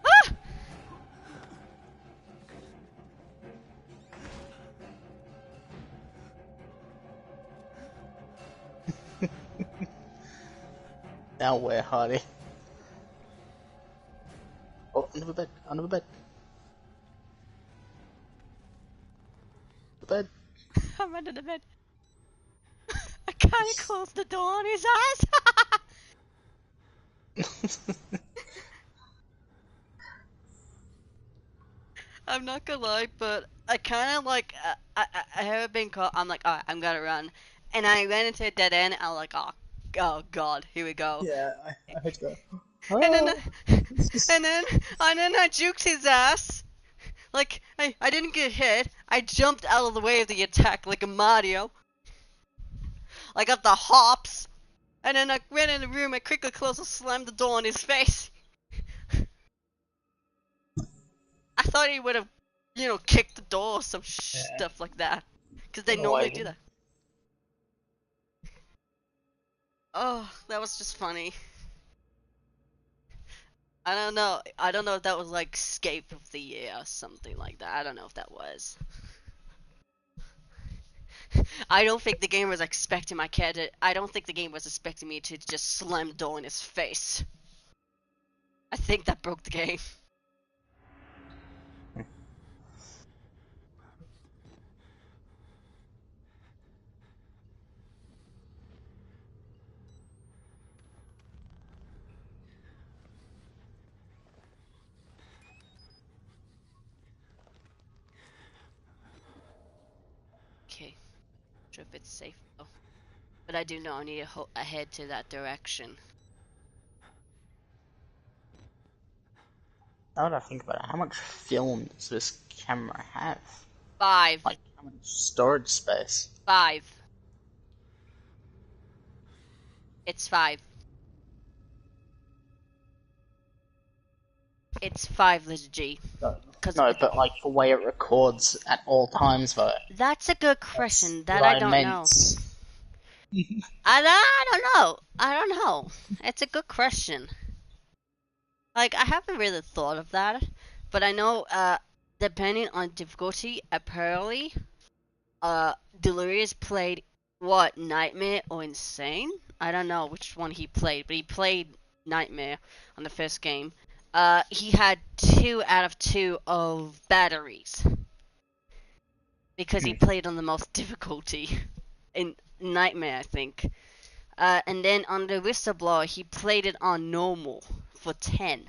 Ah! Now where, Hardy? Oh, under the bed, under the bed. The bed. I'm under the bed. I kind of closed the door on his eyes. I'm not gonna lie, but I kind of like I haven't been caught. I'm like, alright, I'm gonna run, and I ran into a dead end. I'm like, oh Oh God, here we go. Yeah, I heard you go. And then, Oh, and then, and then I juked his ass. Like I didn't get hit. I jumped out of the way of the attack like a Mario. I got the hops, and then I ran in the room. I quickly closed and slammed the door in his face. I thought he would have, kicked the door or some stuff like that, because they normally do that. Oh, that was just funny. I don't know. I don't know if that was like Scape of the Year or something like that. I don't know if that was. I don't think the game was expecting my cat to. I don't think the game was expecting me to just slam the door in his face. I think that broke the game. Okay, not sure if it's safe though. But I do know I need to head to that direction. now that I think about it, how much film does this camera have? 5. Like, how much storage space? 5. It's 5. It's 5, Liz G. No, but like the way it records at all times, though. That's a good question. That What I I don't meant. know. I don't know. I don't know. It's a good question. Like, I haven't really thought of that. But I know, depending on difficulty, apparently, Delirious played, what, Nightmare or Insane? I don't know which one he played, but he played Nightmare on the first game. He had 2 out of 2 of batteries. Because he played on the most difficulty. In Nightmare, I think. And then on the Whistleblower, he played it on normal for 10.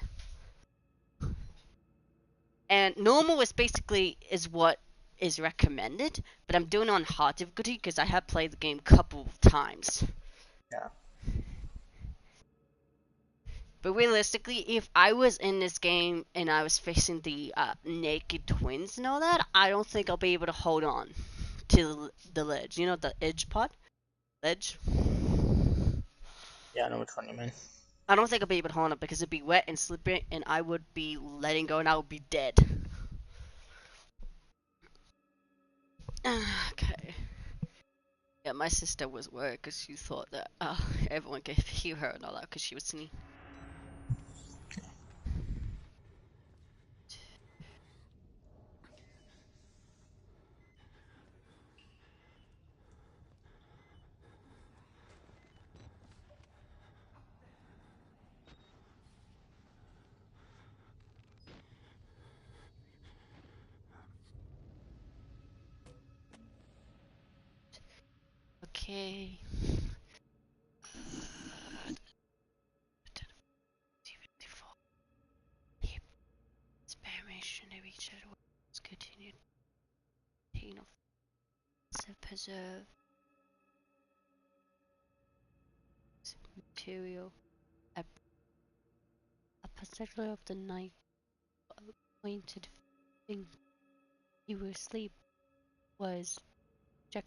And normal is what is recommended, but I'm doing it on hard difficulty because I have played the game a couple of times. Yeah. But realistically, if I was in this game and I was facing the naked twins and all that, I don't think I'll be able to hold on to the ledge. You know the edge pod? Ledge? Yeah, I know which one you mean. I don't think I'll be able to hold on because it'd be wet and slippery and I would be letting go and I would be dead. Okay. Yeah, my sister was worried because she thought that everyone could hear her and all that because she was singing. Okay. Experiment of each other was continued. Preserve material. A particular of the night pointed thing he was asleep was Jack.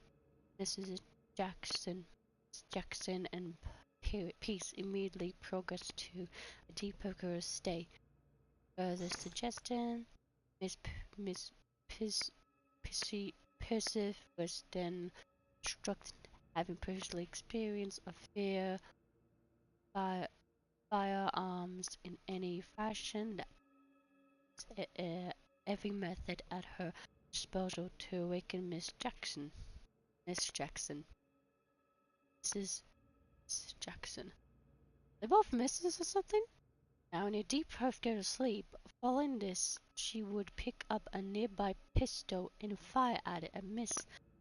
This is Jackson. Jackson and Peace immediately progressed to a deeper state. Further suggestion, Miss Persif was then instructed, having previously experienced a fear firearms in any fashion, every method at her disposal to awaken Miss Jackson. Mrs. Jackson. They both misses or something? Now in a deep half go to sleep, following this, she would pick up a nearby pistol and fire at it at Miss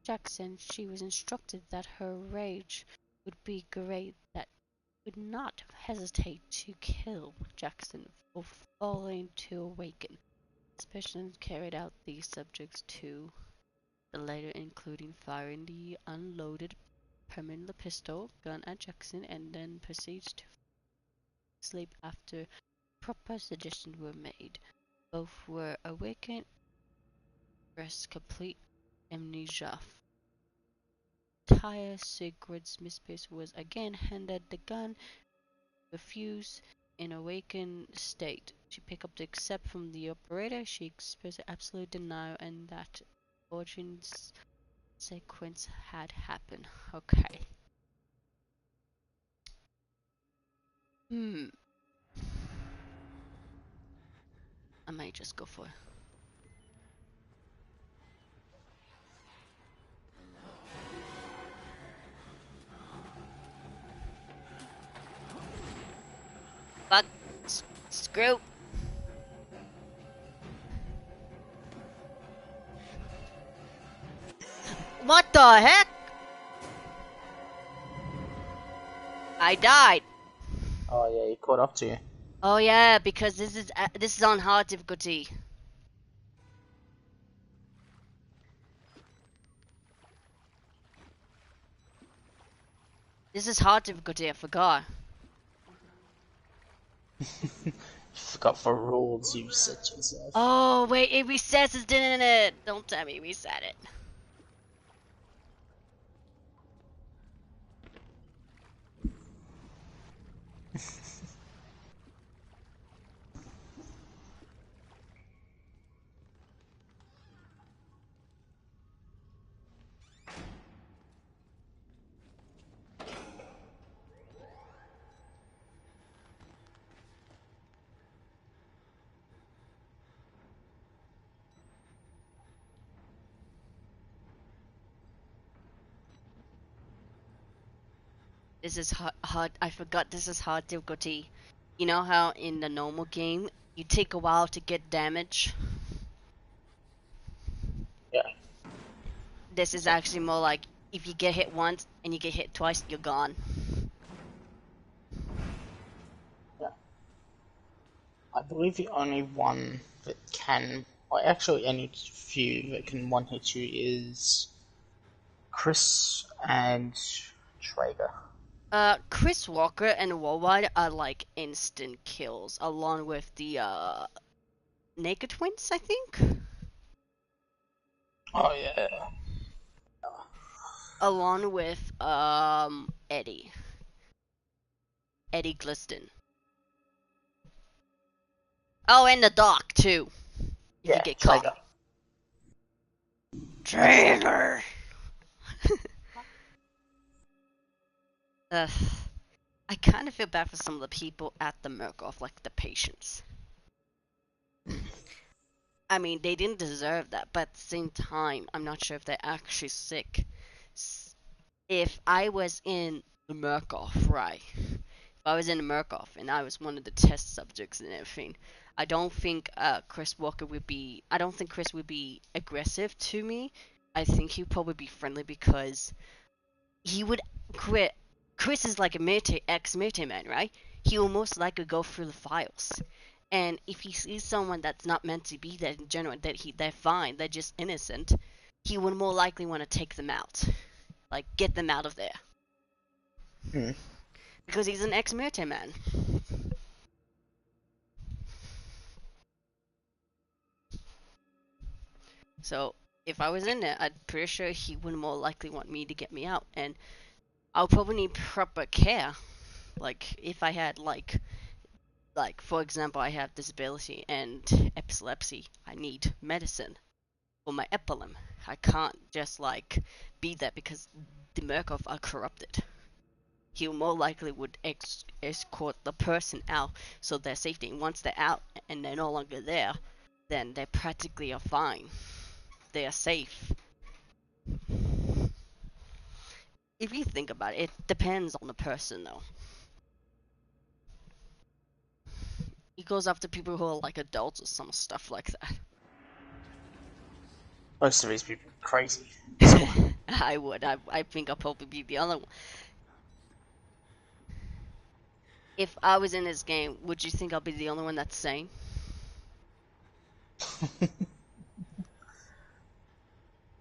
Jackson. She was instructed that her rage would be great, that would not hesitate to kill Jackson for falling to awaken. Special carried out these subjects to the later, including firing the unloaded permanently pistol gun at Jackson and then proceeds to sleep after proper suggestions were made. Both were awakened, rest complete amnesia. Taya Sigrid's mistress was again handed the gun, refused in awakened state. She picked up the accept from the operator. She expressed absolute denial and that Origins sequence had happened. Okay. I might just go for it. Fuck. Screw. What the heck? I died. Oh yeah, he caught up to you. Oh yeah, because this is on hard difficulty. This is hard difficulty. I forgot. You forgot for rules you set yourself. Oh wait, it resets it, didn't it? Don't tell me reset it. This is hard. I forgot this is hard difficulty. You know how in the normal game you take a while to get damage? Yeah. This is actually more like if you get hit once and you get hit twice, you're gone. Yeah. I believe the only one that can, or actually any few that can one hit you is Chris and Traeger. Chris Walker and Worldwide are like instant kills, along with the Naked Twins, I think. Oh yeah. Along with Eddie Gliston. Oh, and the Doc too. If you Yeah, get Traeger. caught. Traitor. I kind of feel bad for some of the people at the Murkoff, like the patients. I mean, they didn't deserve that, but at the same time, I'm not sure if they're actually sick. If I was in the Murkoff, right? If I was in the Murkoff and I was one of the test subjects and everything, I don't think Chris Walker would be. I don't think Chris would be aggressive to me. I think he'd probably be friendly because he would quit. Chris is like a ex-military man, right? He will most likely go through the files. And if he sees someone that's not meant to be there in general, they're fine, they're just innocent, he would more likely want to take them out. Like, get them out of there. Because he's an ex-military man. So, if I was in there, I'm pretty sure he would more likely want me to get me out. And I'll probably need proper care. Like, if I had, like, for example, I have disability and epilepsy, I need medicine for my epilim. I can't just like be there because the Murkoff are corrupted. He more likely would escort the person out so they're safety. And once they're out and they're no longer there, then they practically are fine. They are safe. If you think about it, it depends on the person though. He goes after people who are like adults or some stuff like that. Most of these people are crazy. I would. I think I'll probably be the other one. If I was in this game, would you think I'll be the only one that's sane?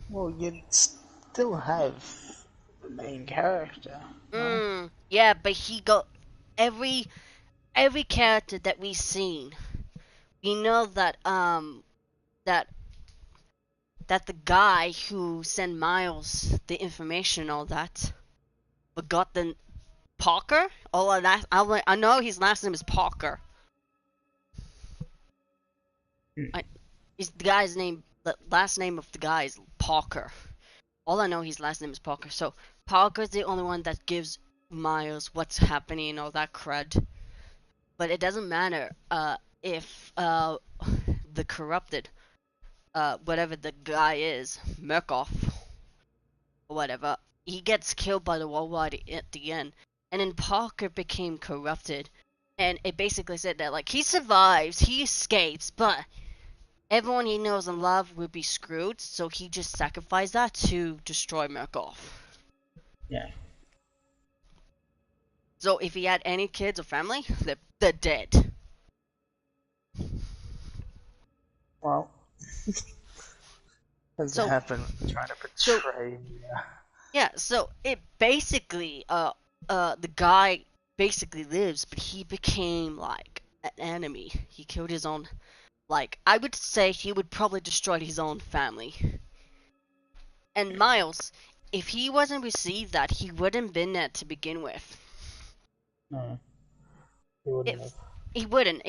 Well, you'd still have the main character. Yeah, but he got every character that we've seen. We know that that the guy who sent Miles the information and all that, but got the Parker. I know his last name is Parker. Is the guy's name? The last name of the guy is Parker. All I know, his last name is Parker. So Parker's the only one that gives Miles what's happening and all that crud. But it doesn't matter if the corrupted, whatever the guy is, Murkoff or whatever, he gets killed by the Worldwide at the end, and then Parker became corrupted, and it basically said that like he survives, he escapes, but everyone he knows and loves would be screwed, so he just sacrificed that to destroy Murkoff. Yeah. So if he had any kids or family, they're dead. Well, doesn't So happen when you're trying to portray. yeah, so it basically the guy basically lives, but he became like an enemy. He killed his own. Like, I would say he would probably destroy his own family. And Miles, if he wasn't received that, he wouldn't been there to begin with. No, he wouldn't have. He wouldn't.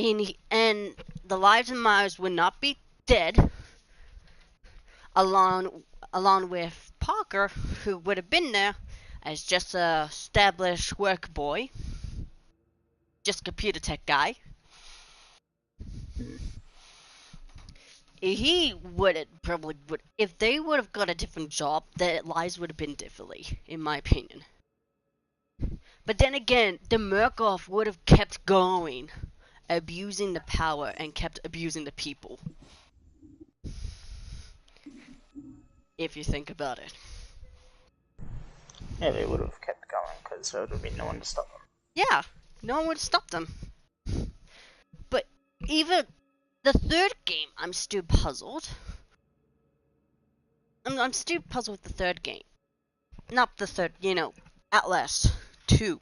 And the lives of Miles would not be dead along with Parker, who would have been there as just a established work boy. Just computer tech guy. He probably would, if they would have got a different job, their lives would have been differently, in my opinion. But then again, the Murkoff would have kept going, abusing the power and kept abusing the people. If you think about it. Yeah, they would have kept going because there would have been no one to stop them. Yeah, no one would stop them. But even the third game, I'm still puzzled. I'm still puzzled with the third game. Not the third, Outlast 2.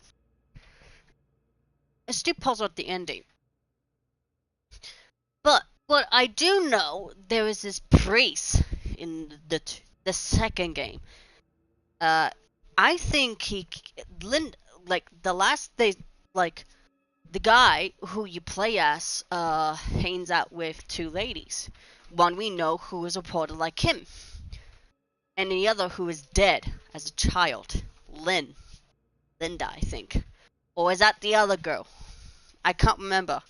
I'm still puzzled at the ending. But what I do know, there is this priest in the second game. I think the guy who you play as hangs out with two ladies. One we know who is reported like him, and the other who is dead as a child, Linda, I think. Or is that the other girl? I can't remember.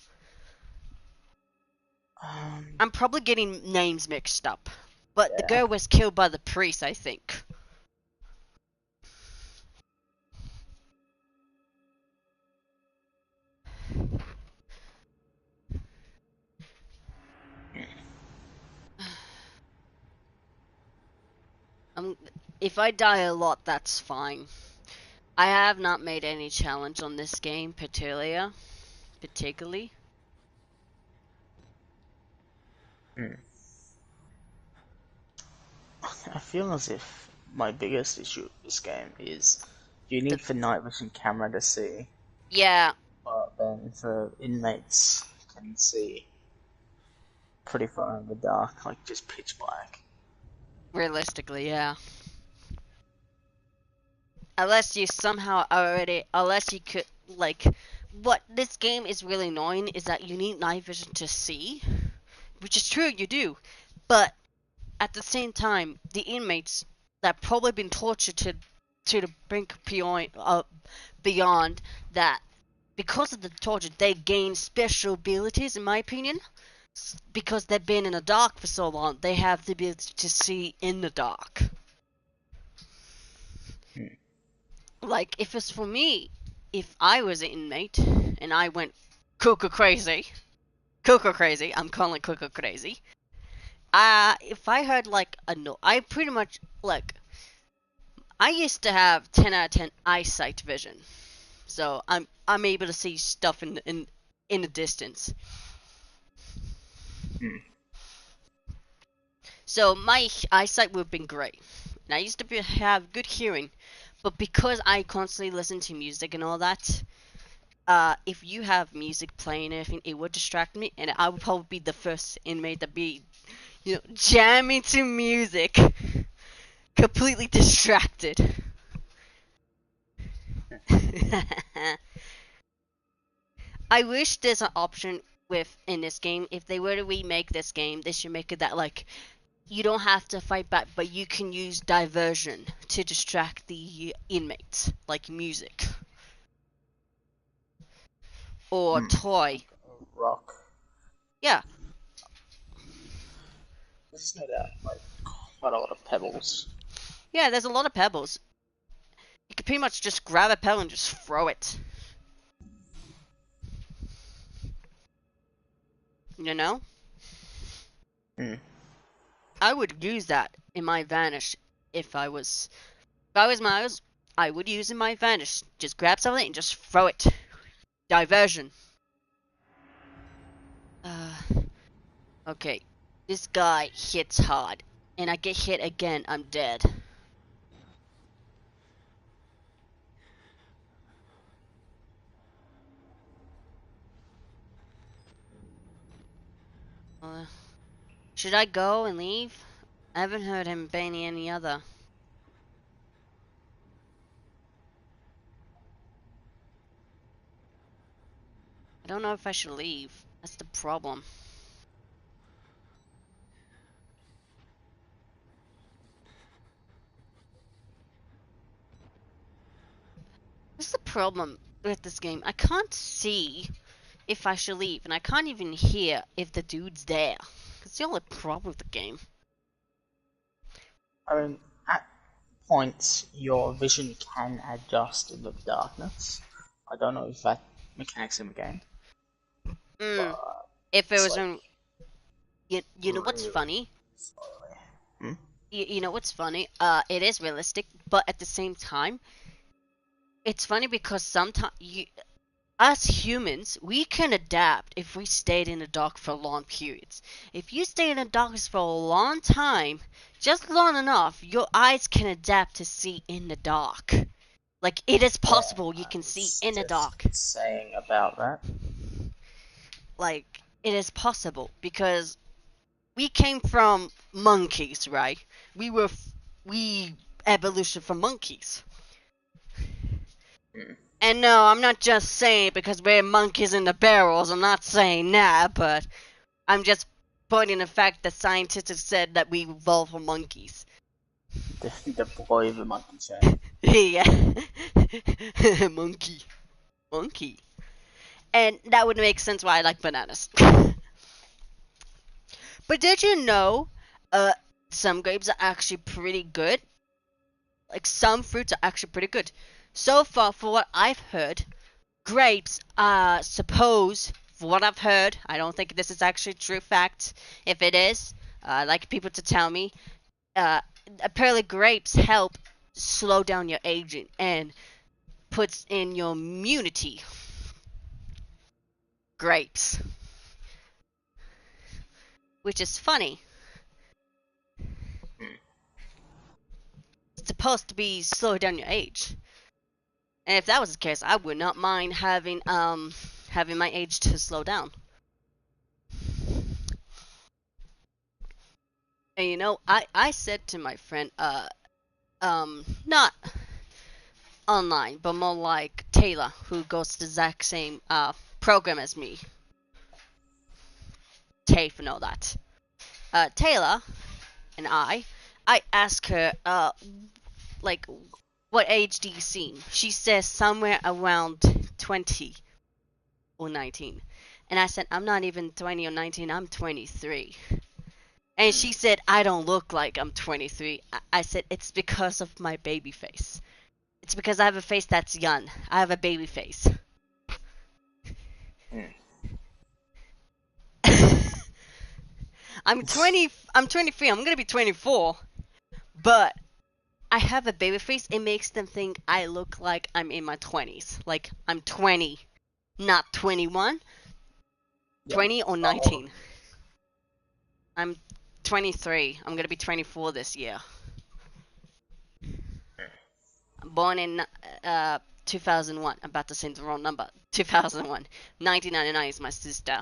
I'm probably getting names mixed up. But Yeah. the girl was killed by the priest, I think. If I die a lot, that's fine. I have not made any challenge on this game, particularly. I feel as if my biggest issue with this game is you need for night vision camera to see. Yeah. But then for inmates can see pretty far in the dark, like just pitch black. Realistically, yeah. Unless you could, what this game is really annoying is that you need night vision to see, which is true, you do, but at the same time, the inmates that probably been tortured to the brink beyond that, because of the torture, they gain special abilities, in my opinion, because they've been in the dark for so long, they have the ability to see in the dark. Like, if it's for me, if I was an inmate and I went cuckoo crazy, I'm calling it cuckoo crazy. If I heard I pretty much I used to have 10 out of 10 eyesight vision, so I'm able to see stuff in the distance. So my eyesight would have been great, and I used to have good hearing. But because I constantly listen to music and all that, if you have music playing and everything, it would distract me, and I would probably be the first inmate to be, jamming to music, completely distracted. I wish there's an option in this game. If they were to remake this game, they should make it that like you don't have to fight back, but you can use diversion to distract the inmates, like music or toy. Rock. Yeah, There's no doubt, like, quite a lot of pebbles. yeah. There's a lot of pebbles. You could pretty much just grab a pebble and just throw it. You know? Hmm. I would use that in my vanish if I was Miles. I would use in my vanish. Just grab something and just throw it. Diversion. Okay. This guy hits hard, and I get hit again. I'm dead. Should I go and leave? I haven't heard him banning any other. I don't know if I should leave. That's the problem. What's the problem with this game? I can't see if I should leave, and I can't even hear if the dude's there. That's the only problem with the game. I mean, at points, your vision can adjust in the darkness. I don't know if that mechanic's in the game. But If it it's was like in, you know what's really funny? slowly. You know what's funny? It is realistic, but at the same time, it's funny because sometimes us humans, we can adapt if we stayed in the dark for long periods. If you stay in the darkness for a long time, just long enough, your eyes can adapt to see in the dark. Like, it is possible you can see in the dark. Saying about that. Like, it is possible because we came from monkeys, right? We evolution from monkeys. And no, I'm not just saying it because we're monkeys in the barrels. I'm not saying that, but I'm just pointing the fact that scientists have said that we evolved from monkeys. The boy of the monkey chain. Yeah. Monkey. And that would make sense why I like bananas. But did you know, some grapes are actually pretty good? Like, some fruits are actually pretty good. So far, for what I've heard, grapes are supposed, for what I've heard, I don't think this is actually true fact. If it is, I'd like people to tell me. Apparently grapes help slow down your aging and puts in your immunity. Grapes. Which is funny. It's supposed to be slow down your age. And if that was the case, I would not mind having my age to slow down. And I said to my friend, not online, but more like Taylor, who goes to the exact same program as me. TAFE and all that. Taylor and I asked her, like, what age do you seem? She says somewhere around 20 or 19. And I said, I'm not even 20 or 19, I'm 23. And she said, I don't look like I'm 23. I said, it's because of my baby face. It's because I have a face that's young. I have a baby face. I'm 23. I'm gonna be 24. But I have a baby face. It makes them think I look like I'm in my 20s. Like, I'm 20, not 21. 20 or 19. I'm 23. I'm gonna be 24 this year. Born in 2001. I'm about to say the wrong number. 2001. 1999 is my sister.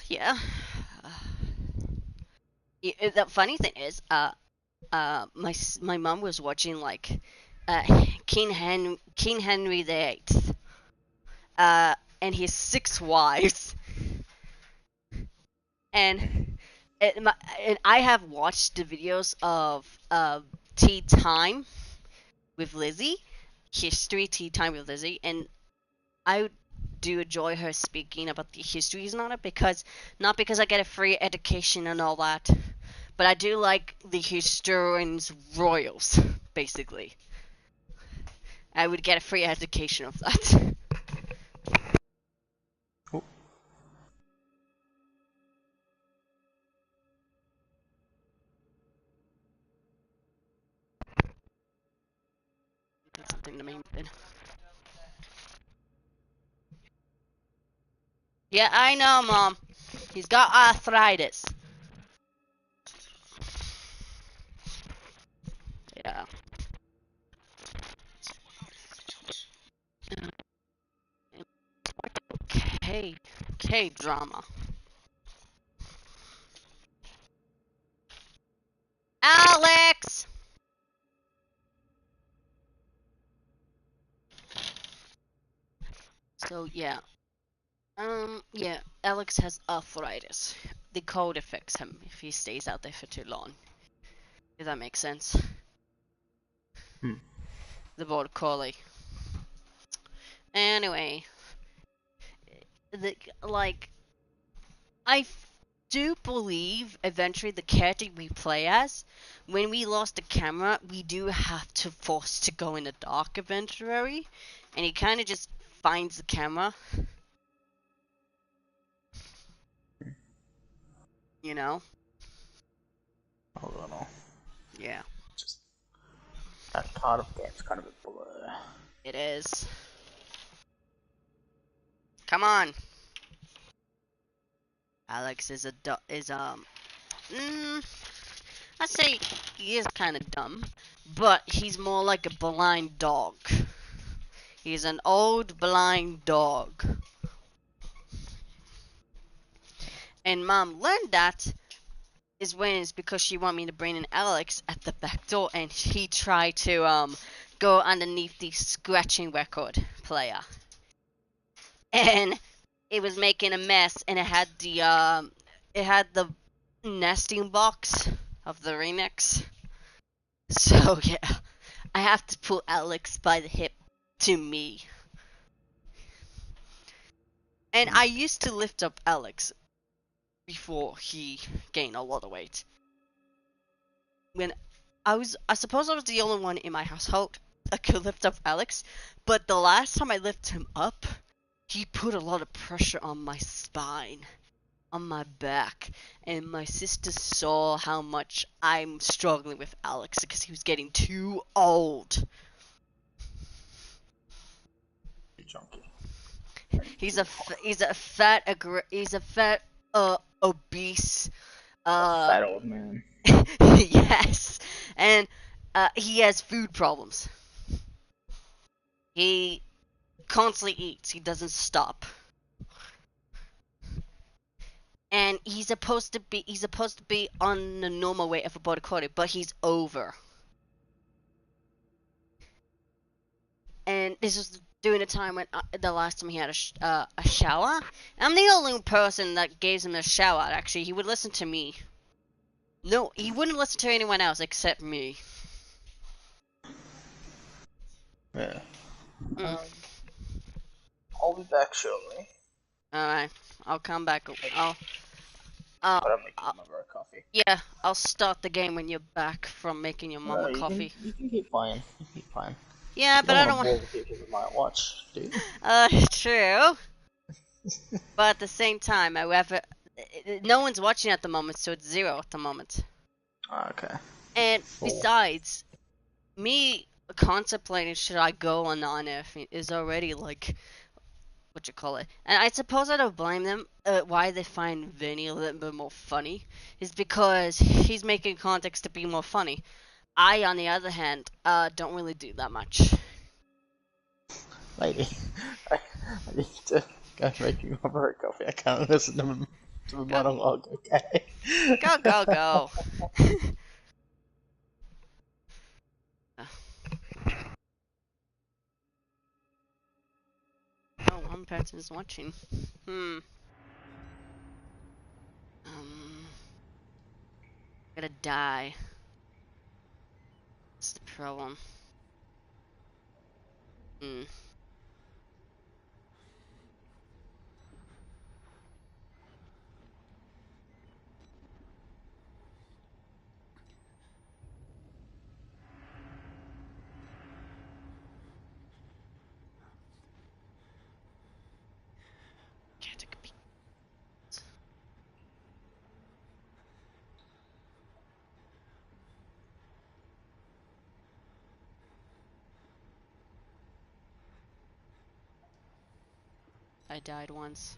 Yeah. The funny thing is, my mom was watching like King Henry VIII, and his 6 wives, and and I have watched the videos of Tea Time with Lizzie, history tea time with Lizzie, and I do enjoy her speaking about the histories on it because not because I get a free education and all that, but I do like the historians royals basically. I would get a free education of that. Oh, That's something to maintain. Yeah, I know, Mom. He's got arthritis. Yeah. K drama. Alex. So yeah. Yeah. Alex has arthritis. The cold affects him if he stays out there for too long. If that makes sense. hmm. The border collie. Anyway, like I do believe eventually the character we play as, when we lost the camera, we do have to force to go in the dark eventually, and he kind of just finds the camera, you know? I don't know. Yeah, Just that part of the game's kind of a blur. it is. Come on, Alex is mm, I say he is kind of dumb, but he's more like a blind dog. He's an old blind dog. And Mom learned that is when it's because she want me to bring in Alex at the back door, and he tried to go underneath the scratching record player, and it was making a mess, and it had the nesting box of the remix. So yeah, I have to pull Alex by the hip to me, and I used to lift up Alex before he gained a lot of weight. When I suppose I was the only one in my household that could lift up Alex, but the last time I lifted him up, he put a lot of pressure on my spine, on my back, and my sister saw how much I'm struggling with Alex because he was getting too old. Junkie. He's a fat obese Fat old man. yes, and he has food problems. He constantly eats. He doesn't stop. And he's supposed to be on the normal weight of a border collie, but he's over. And this was during the time when the last time he had a shower. I'm the only person that gave him a shower. Actually, he would listen to me. No, he wouldn't listen to anyone else except me. Yeah. Mm. I'll be back shortly. All right, I'll come back. But I'm making I'll my coffee. yeah, I'll start the game when you're back from making your No, mama coffee. you can keep playing. You can keep playing. Yeah, You but don't I want don't to want. bore the people with my watch, do you? True. But at the same time, however, no one's watching at the moment, so it's 0 at the moment. Okay. And Four. besides, me contemplating should I go on non-F is already like what you call it. And I suppose I don't blame them. Why they find Vinny a little bit more funny is because he's making context to be more funny. I, on the other hand, don't really do that much. Lady, I need to go make you a coffee. I can't listen to the Go, monologue, okay? go, go, go. Oh, one person's watching. Hmm. Um. Gotta die. That's the problem. Hmm. Can't take a peek. I died once.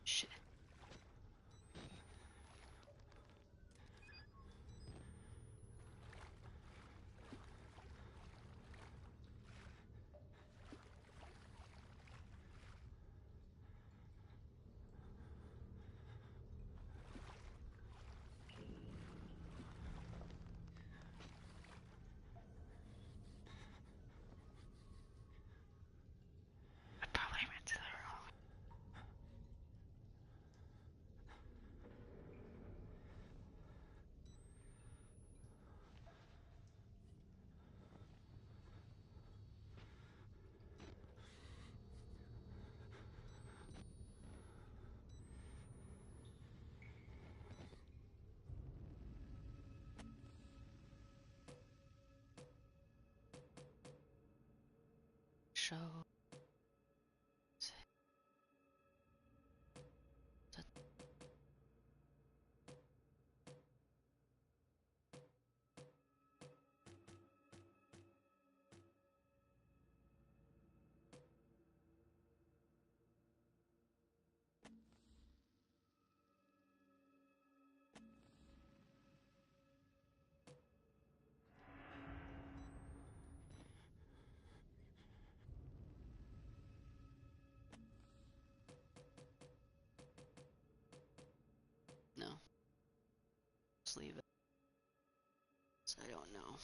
Shit. I probably went to the wrong. Show. No. Just leave it. So I don't know.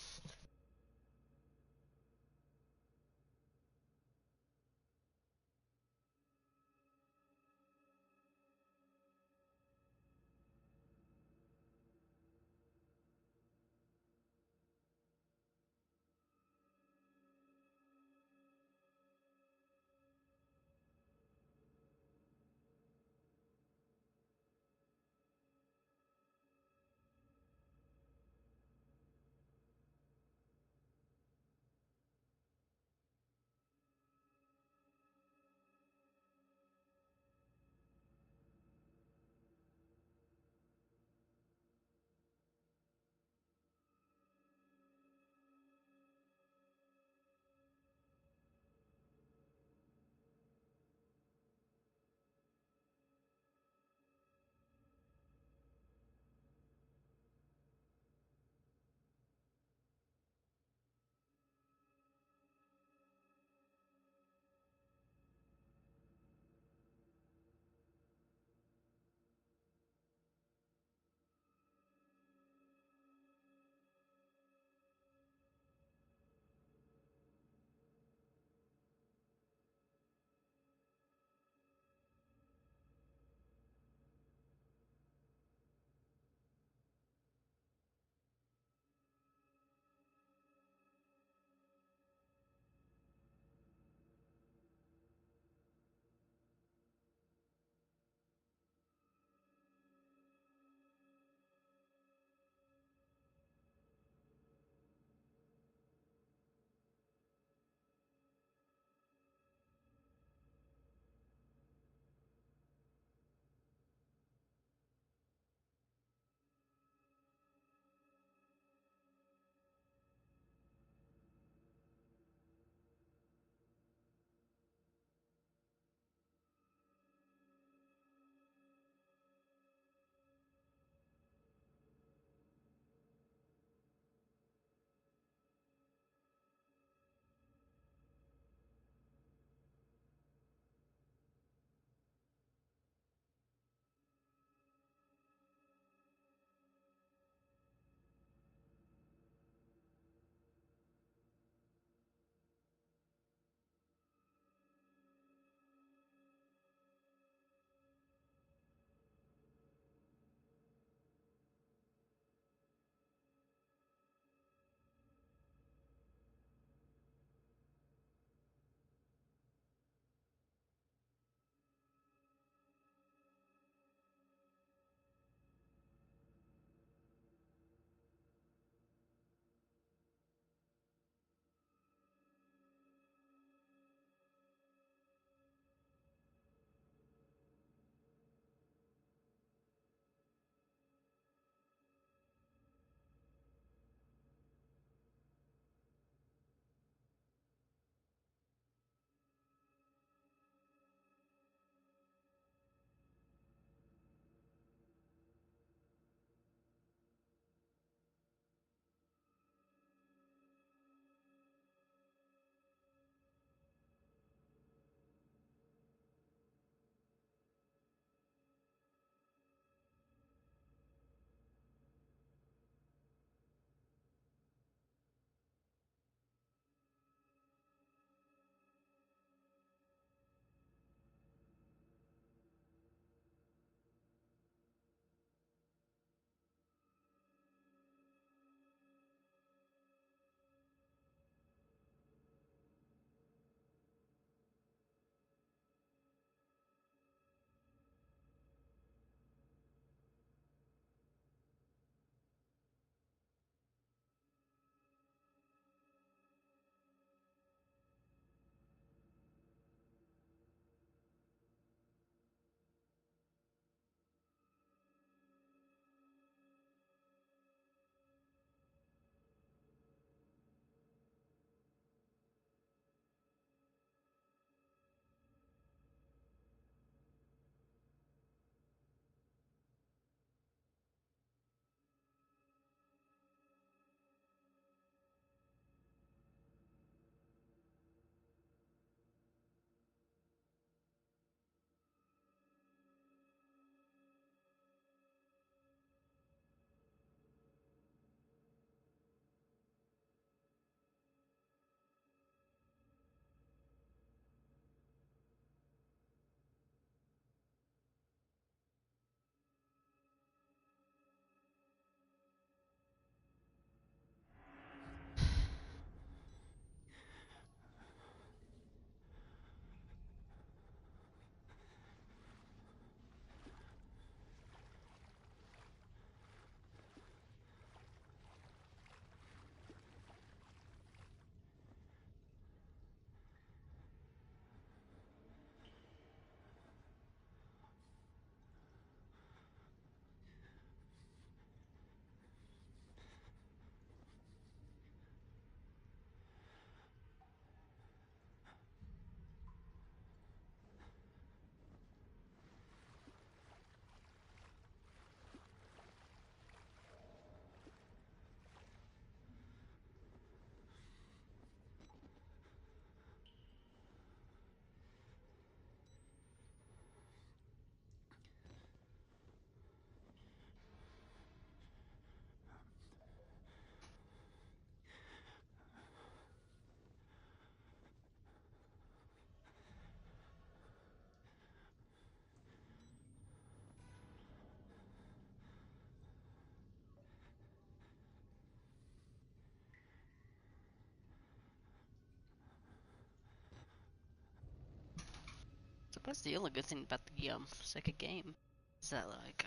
That's the only good thing about the second game. Is that like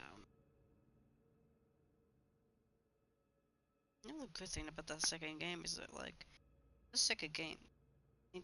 the only good thing about that second game is that like the second game. It,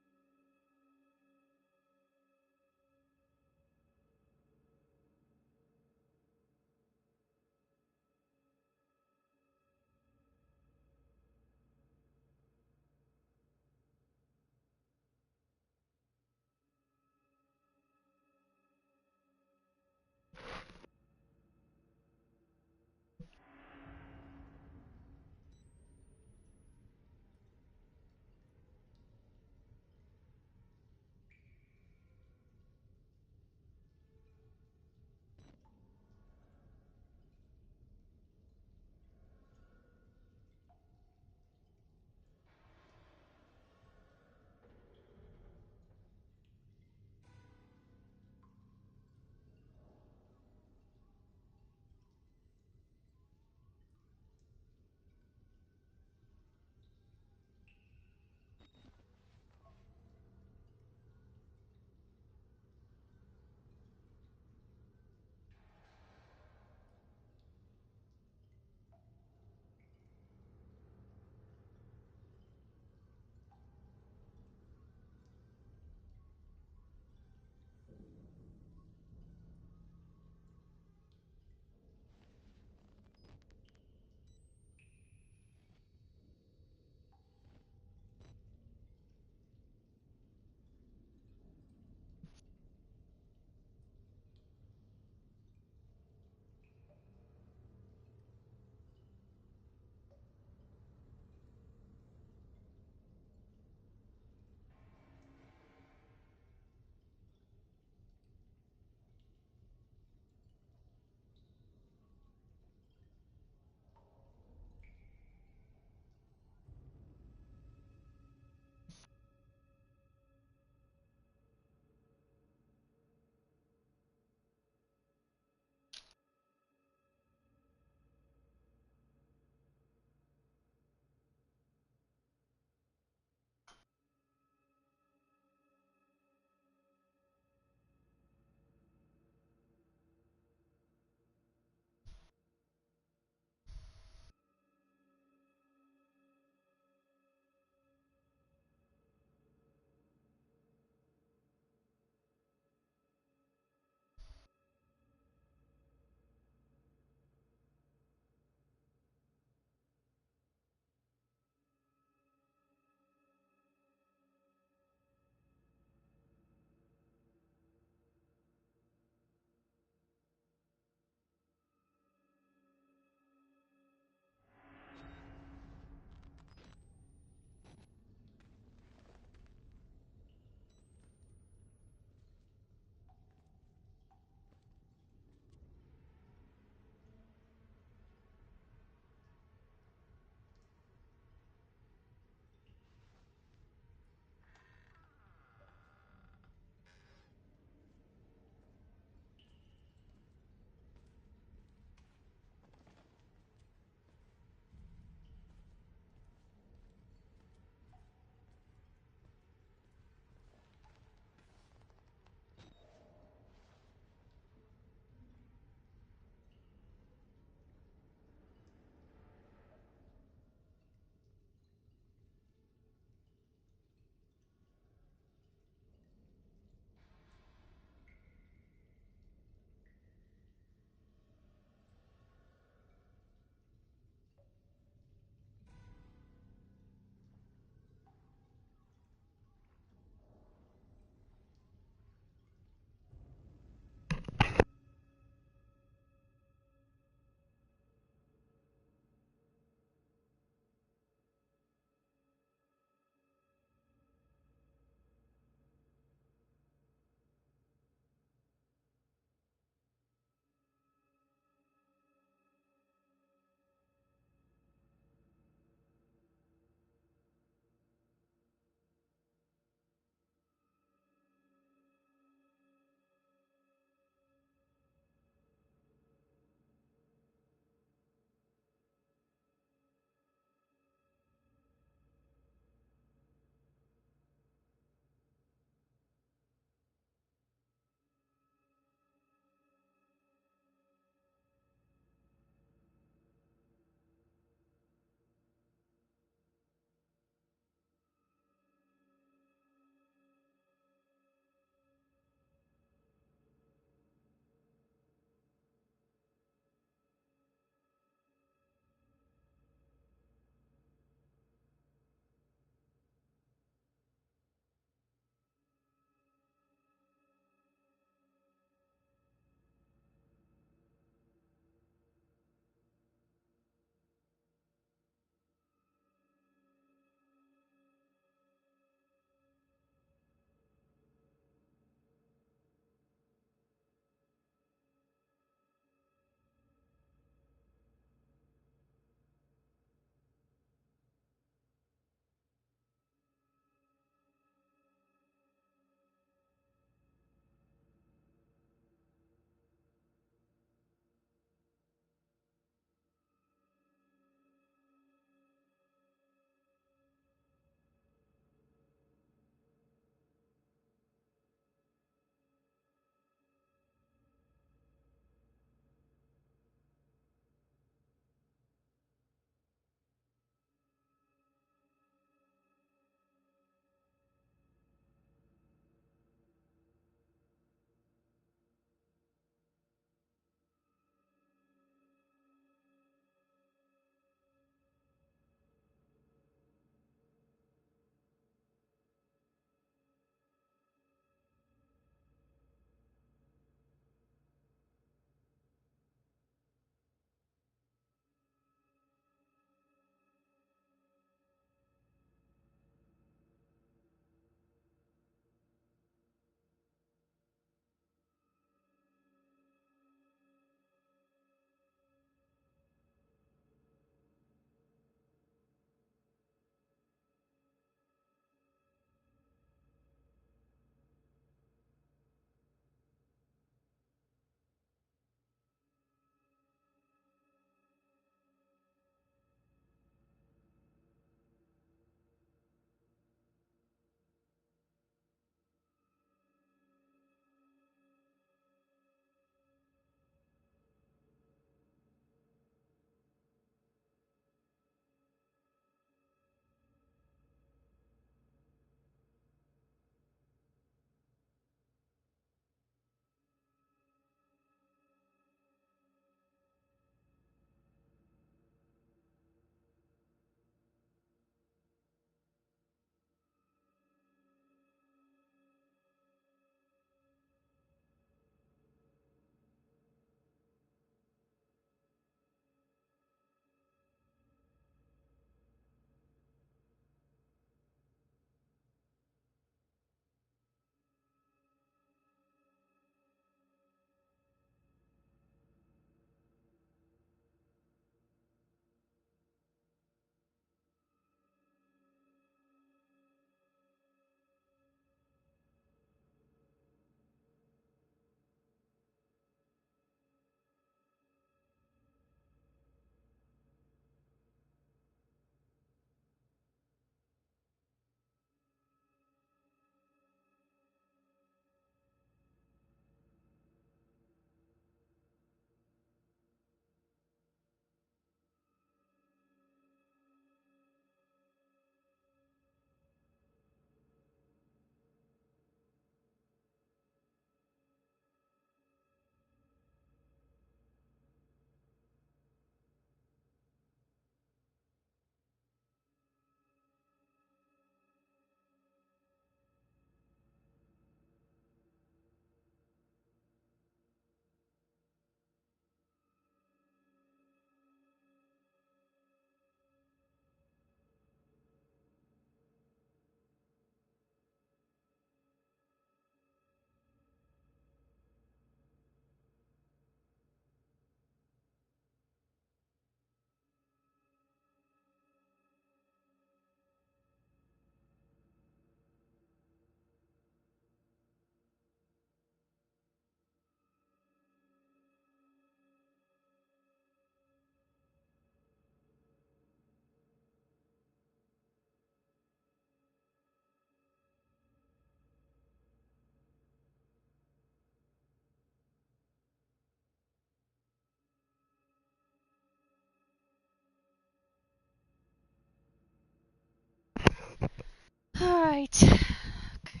Alright. Okay.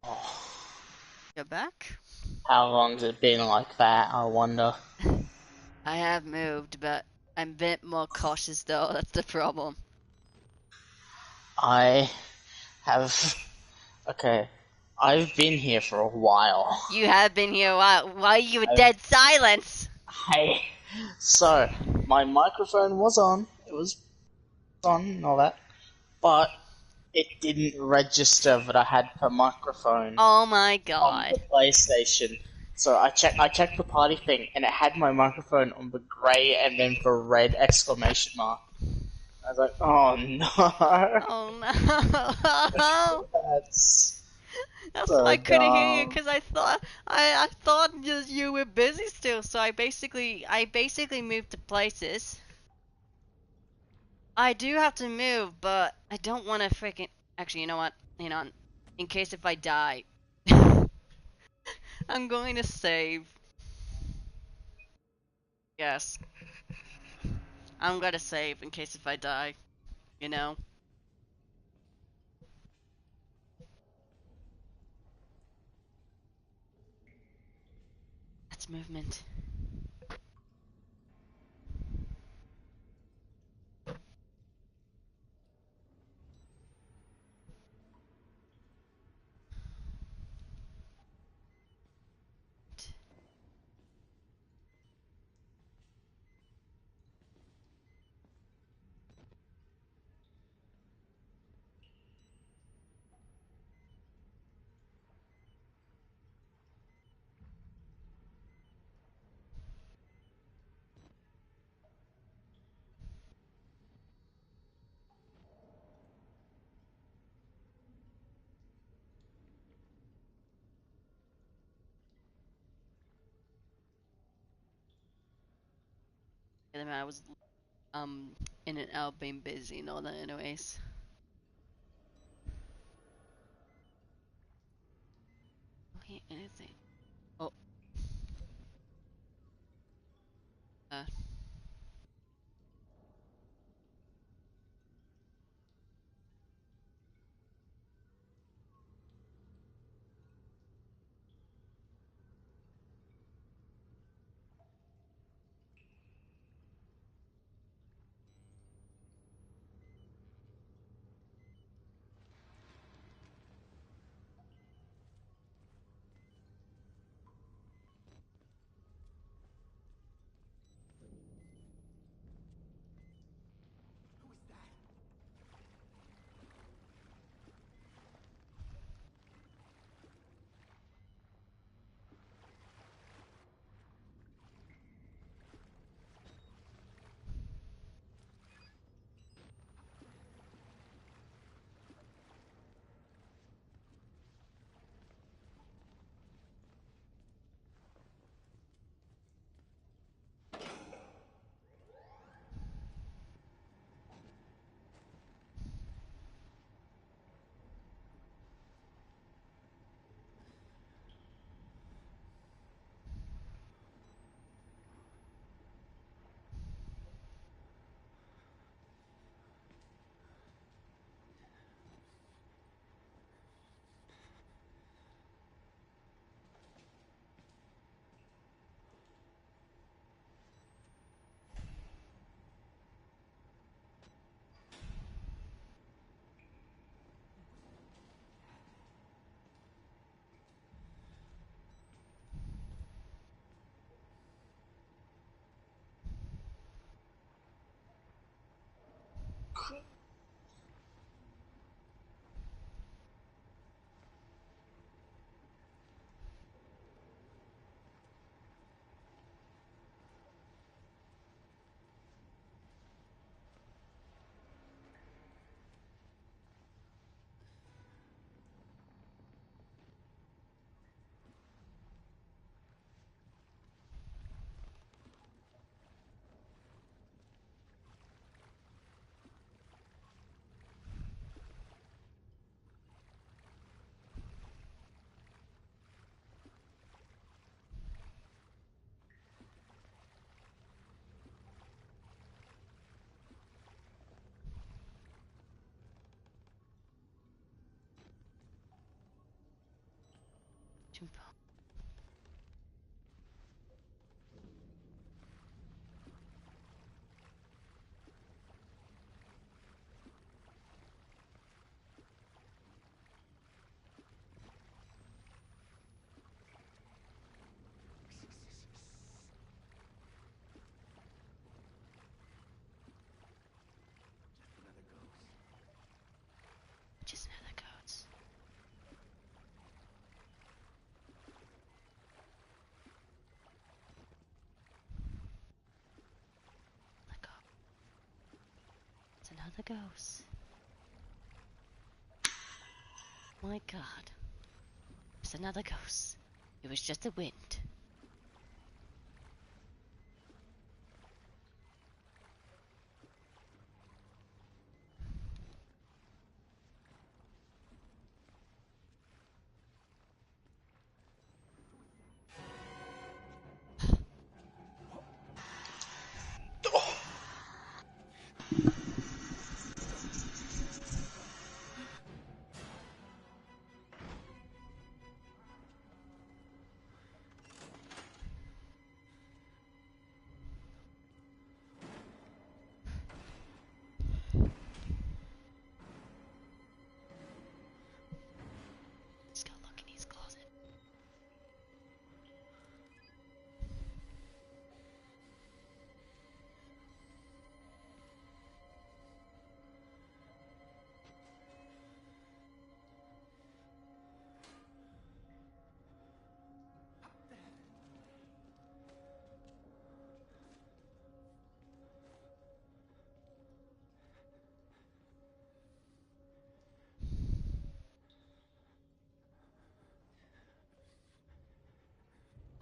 Oh, You're back? how long's it been like that, I wonder? I have moved, but I'm a bit more cautious though, that's the problem. I have. Okay, I've been here for a while. You have been here a while. Why are you a I've, dead silence? so, my microphone was on, it was on and all that, but it didn't register that I had the microphone Oh my on the god. PlayStation. So I checked the party thing, and it had my microphone on the grey and then the red exclamation mark. I was like, oh no, Oh no. that's That's why I so couldn't hear you dumb. because I thought you were busy still. So I basically moved to places. I do have to move, but I don't want to freaking. Actually, you know what? In case if I die, I'm going to save. Yes, I'm gonna save in case if I die. You know. That's movement. I was um in and out being busy and all that anyways. Okay, anything. Oh, uh, Jumbo. Another ghost. Just another ghost. Let go. It's another ghost. My God. It's another ghost. It was just the wind. Let's go look in his closet.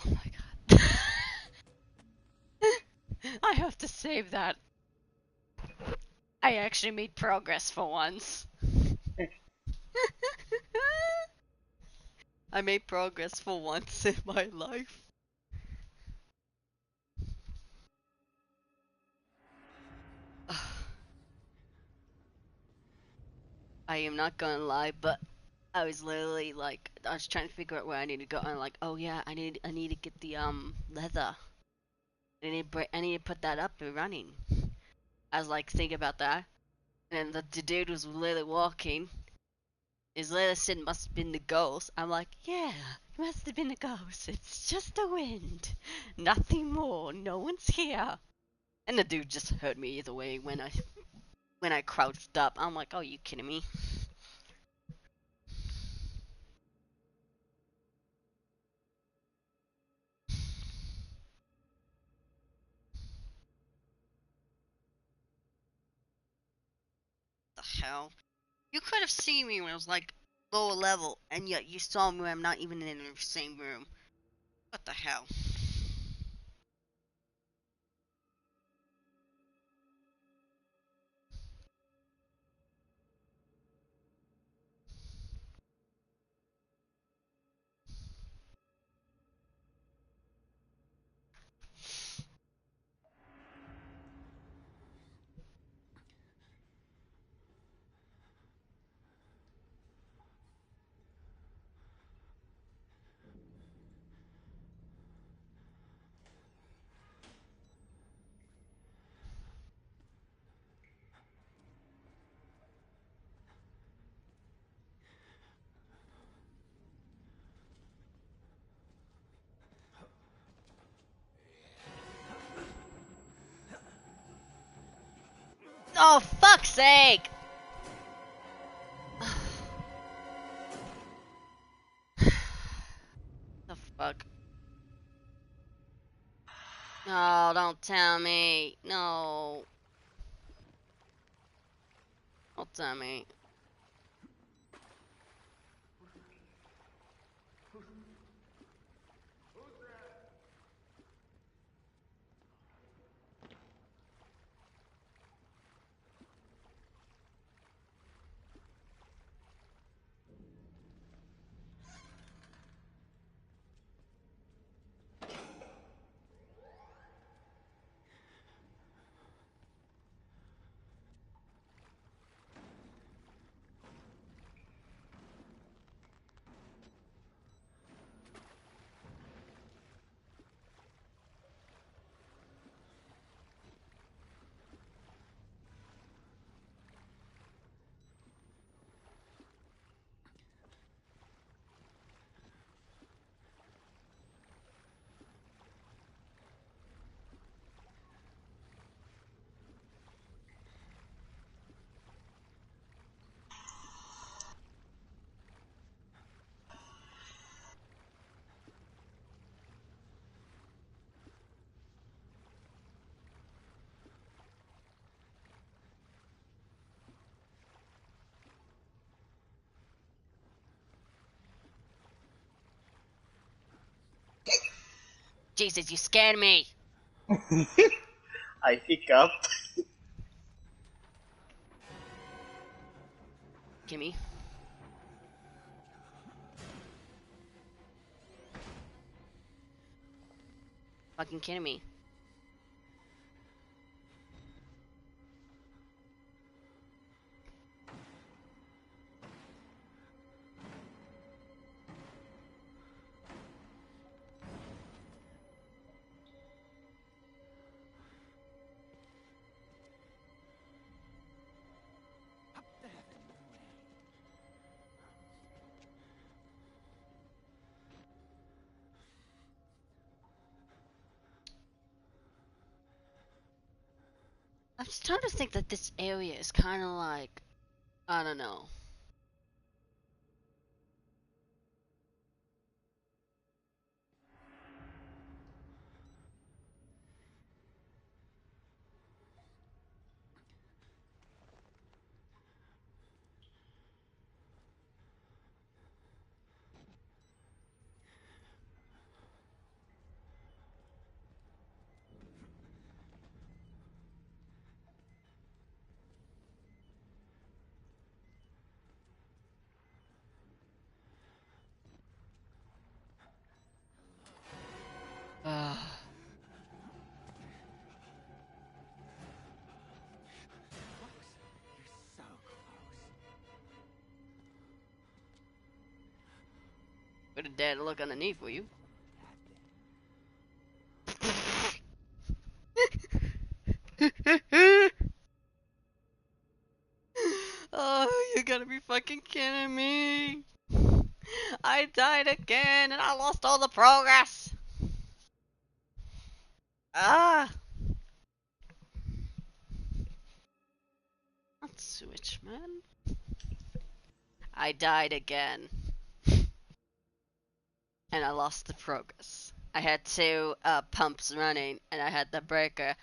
Oh my God. I have to save that. I actually made progress for once. I made progress for once in my life. I am not gonna lie, but I was literally like, I was trying to figure out where I need to go, and I'm like, oh yeah, I need to get the leather. I need to put that up and running. I was like thinking about that, and then the dude was literally walking. His letter said must have been the ghost. I'm like, yeah, it must have been the ghost. It's just the wind, nothing more. No one's here. And the dude just heard me either way when I crouched up. I'm like, oh, you kidding me? The hell? You could have seen me when I was like lower level, and yet you saw me when I'm not even in the same room. What the hell? Oh, fuck's sake! The fuck? No, don't tell me. No. Don't tell me. Jesus, you scared me. I hiccup. Gimme. Fucking kidding me. I'm starting to think that this area is kind of like, I don't know. Ugh. You're so close. Wouldn't dare to look underneath, will you? Oh, you gotta be fucking kidding me. I died again and I lost all the progress. Ah. Not switch, man. I died again. And I lost the progress. I had two pumps running and I had the breaker.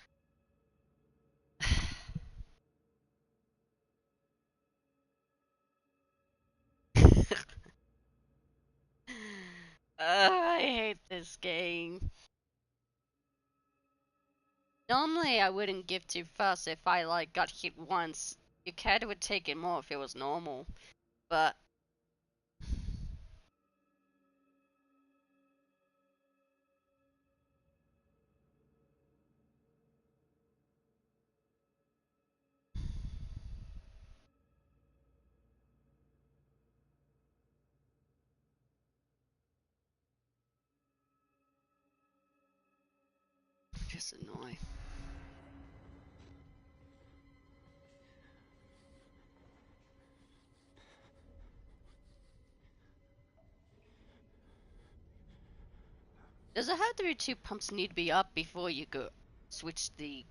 I hate this game. Normally I wouldn't give too fast if I like got hit once. Your cat would take it more if it was normal. But just annoying. Does it have to be two pumps need to be up before you go switch the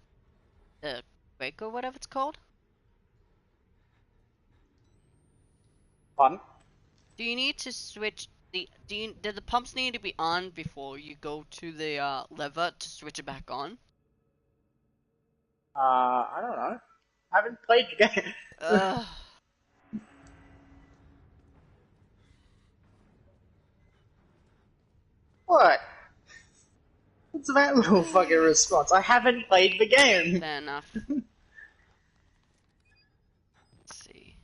breaker, whatever it's called? Fun. Do you need to switch do the pumps need to be on before you go to the lever to switch it back on? I don't know. I haven't played the game. Ugh. What? What's that little fucking response? I haven't played the game. Fair enough. Let's see.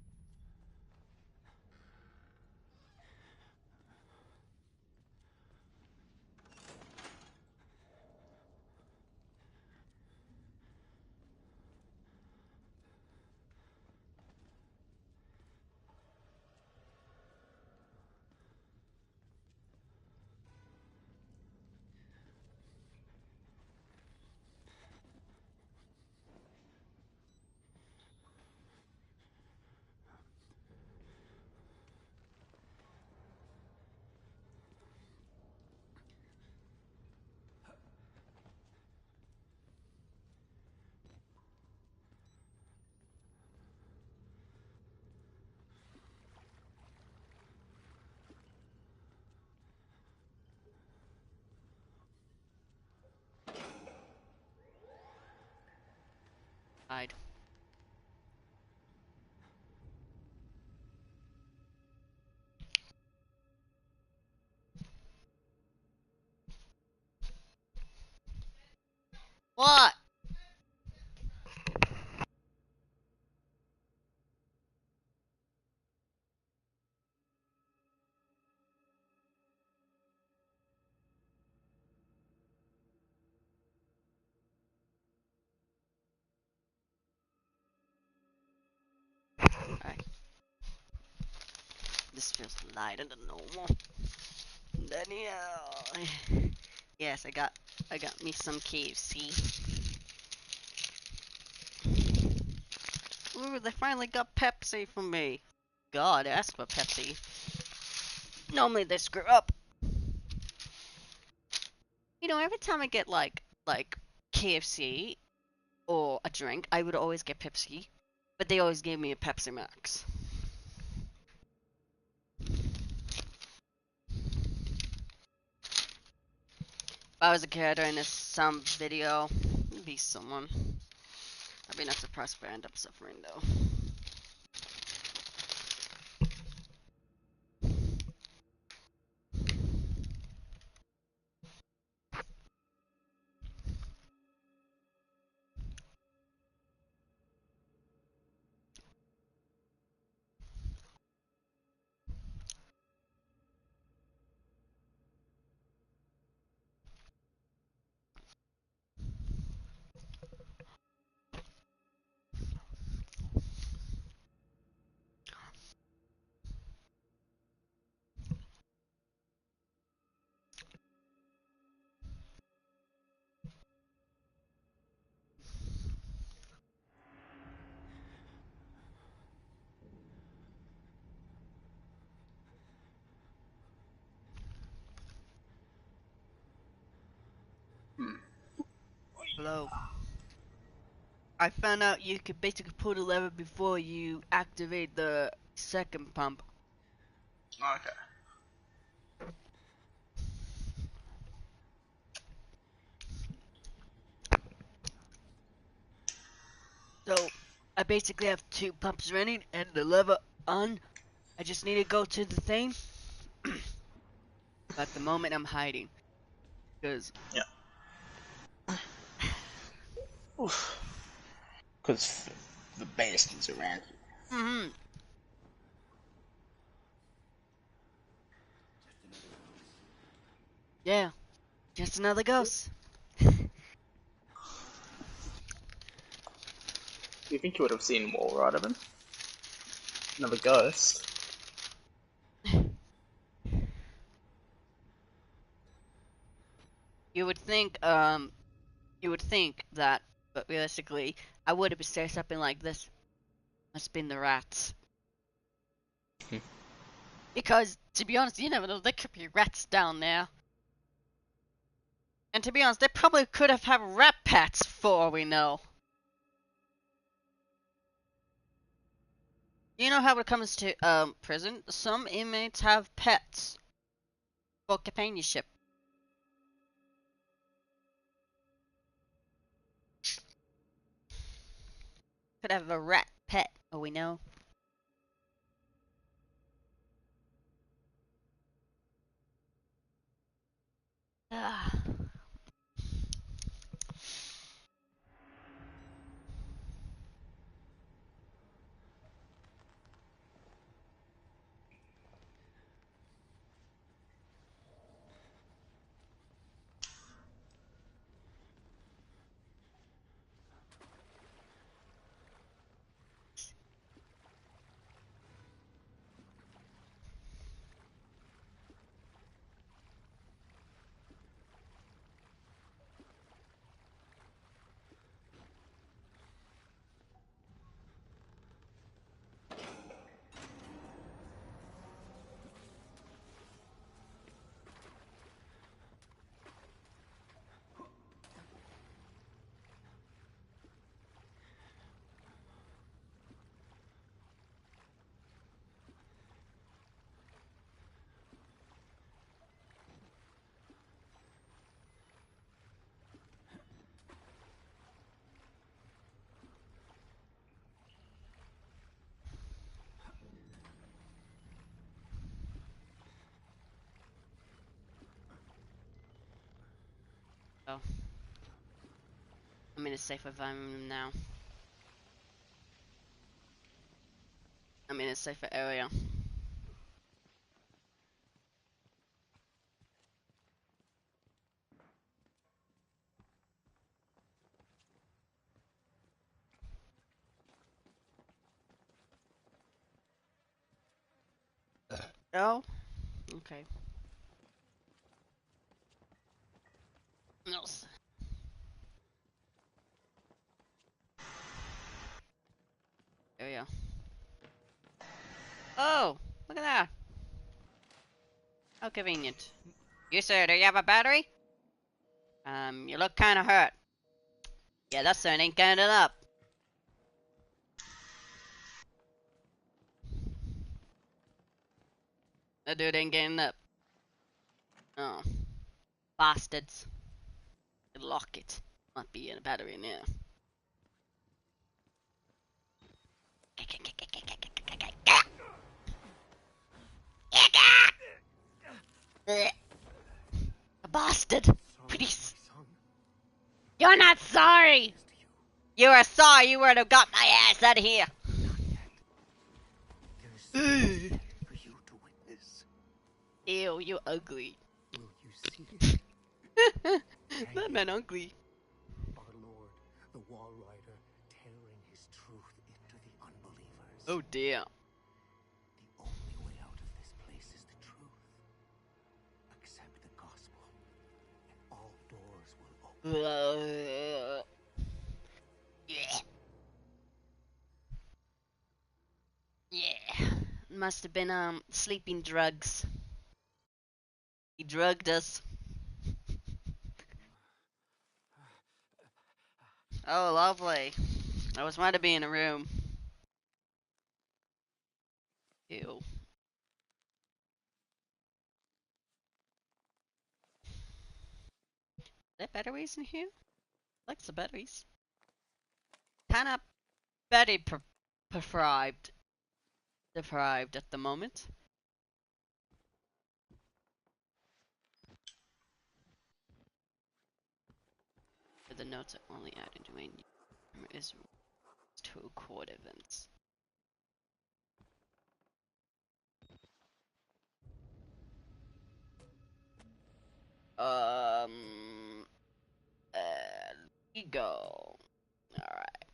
Hide. What? Alright. This feels lighter than normal. Danielle. Yes, I got me some KFC. Ooh, they finally got Pepsi for me. God, I asked for Pepsi. Normally they screw up. You know, every time I get like KFC or a drink, I would always get Pepsi, but they always gave me a Pepsi Max. If I was a character in some video, it'd be someone. I'd be not surprised if I end up suffering though. Hello. I found out you could basically pull the lever before you activate the second pump. Okay. So I basically have two pumps running and the lever on. I just need to go to the thing. But at the moment I'm hiding. Because Yeah. Oof. Because the bastards around you. mm-hmm. Yeah. Just another ghost. You think you would have seen more out of him? Another ghost. You would think that, but realistically, I would have said something like this. Must have been the rats. Because, to be honest, you never know, there could be rats down there. And to be honest, they probably could have had rat pets for all we know. You know how when it comes to prison, some inmates have pets for companionship. Could have a rat pet, all we know. Ah. Oh. I'm in a safer room now. I'm in a safer area. Oh? Okay. No. There we go. Oh! Look at that! How convenient. You sir, do you have a battery? You look kinda hurt. Yeah, that son ain't getting it up. That dude ain't getting up. Oh. Bastards. Lock it. Might be in a battery now. A bastard! Sorry, Please. my son. You're not sorry! Yes to you. You were sorry you would have got my ass out of here! Not yet. There is so much yet for you to witness. Ew, you ugly. Will you see That man ugly. our Lord, the Wall Rider, tearing his truth into the unbelievers? Oh dear. The only way out of this place is the truth. Accept the gospel, and all doors will open. Yeah. Yeah. Must have been sleeping drugs. He drugged us. Oh, lovely. I was meant to be in a room. Ew. There batteries in here? Like the batteries. Kinda battery deprived. Deprived at the moment. The notes are only added when is to record events. Ego. Alright.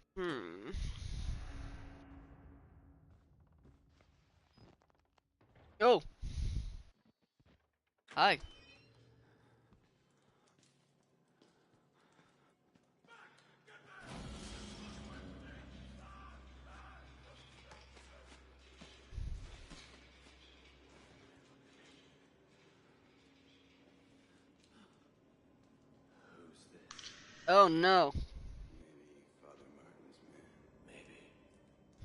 Oh! Hi. Who's this? Oh no. Maybe Father Martin's man. Maybe.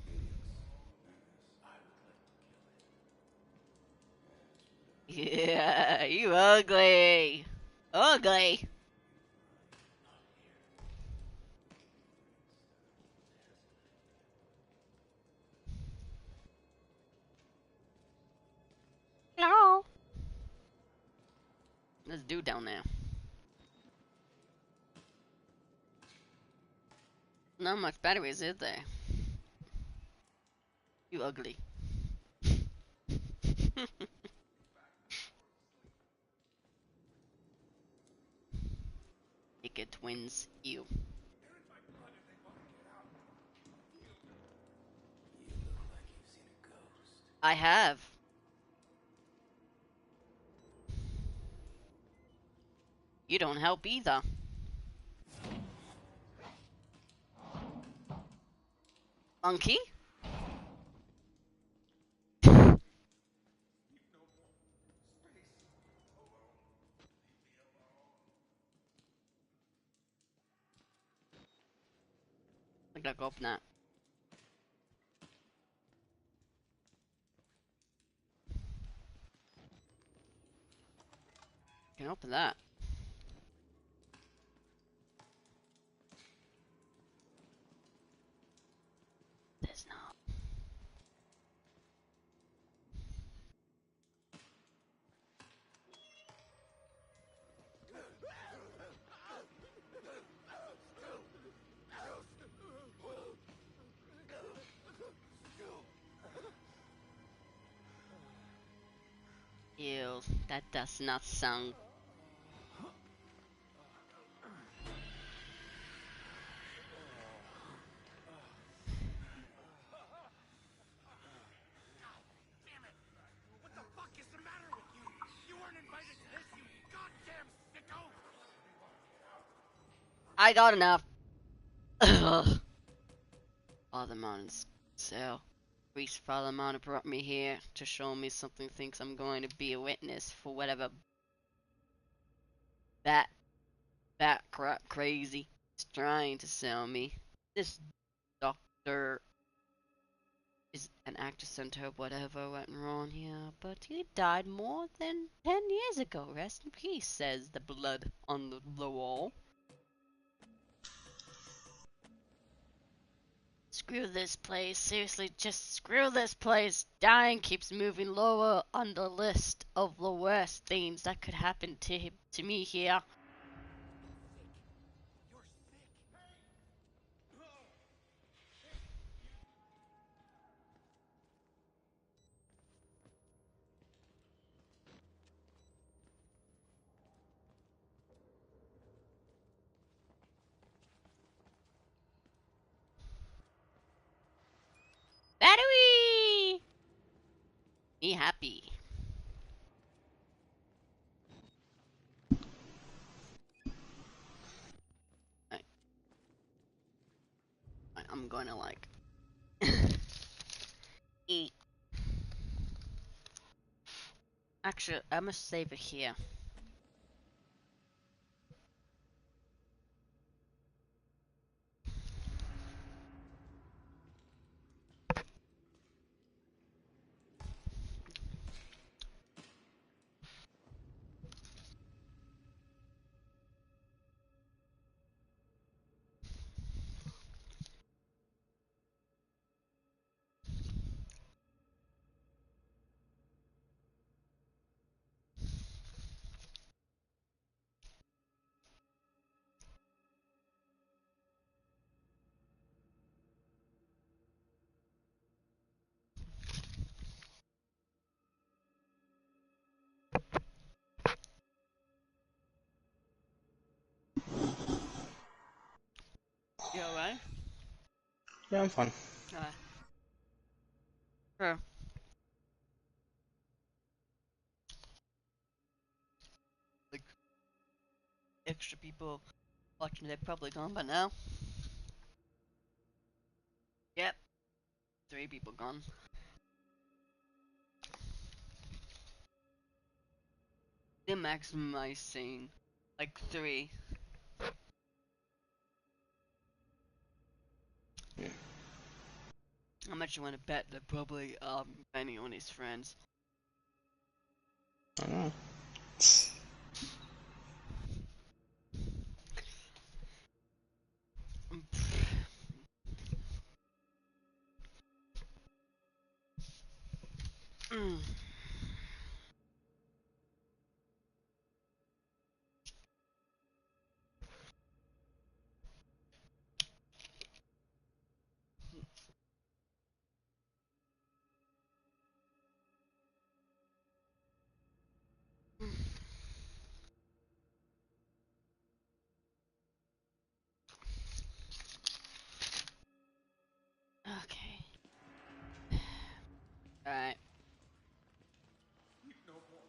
He looks nervous. I would like to kill him. Yeah, you ugly. Ugly. Not here. Hello. Let's do down there. Not much batteries, is there? You ugly. Naked twins. You. You look like you've seen a ghost. I have. You don't help either. Monkey? I gotta go open that. Can open that. There's no. Well, that does not sound... Damn it! What the fuck is the matter with you? You weren't invited to this, you goddamn sicko! I got enough. Ugh. Father Mountain's cell. Priest Father Mountain brought me here to show me something thinks I'm going to be a witness for whatever that crap crazy is trying to sell me. This doctor is an actor center of whatever went wrong here, but he died more than 10 years ago. Rest in peace, says the blood on the wall. Screw this place. Seriously, just screw this place. Dying keeps moving lower on the list of the worst things that could happen to me here. You're sick. Battery! Me happy. I'm gonna like eat. Actually, I must save it here. You alright? Yeah, I'm fine. Sure. Like, extra people watching, they're probably gone by now. Yep. 3 people gone. The maximum I've seen, like 3. Yeah. How much you want to bet? They're probably Benny on his friends. I don't know. Mm. Okay. Alright. No more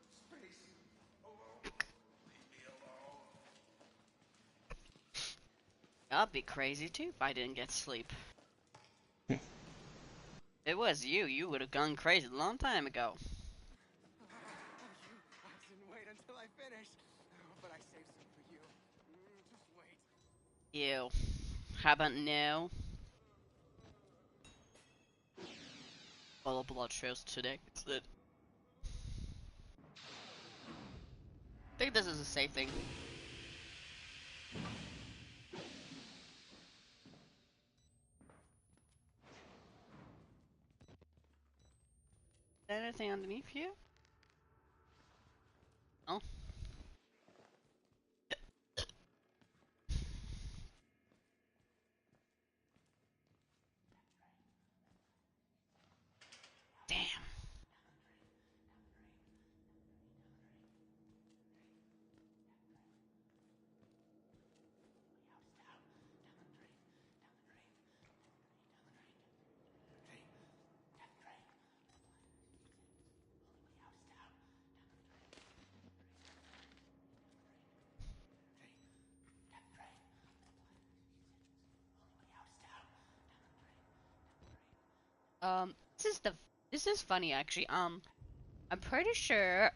space. Alone. Leave me alone. I'd be crazy too if I didn't get sleep. If it was you, you would have gone crazy a long time ago. I didn't wait until I finished. But I saved some for you. Just wait. You. How about now? Follow blood trails today. I think this is a safe thing. Is there anything underneath here? Oh. Damn. This is funny actually. I'm pretty sure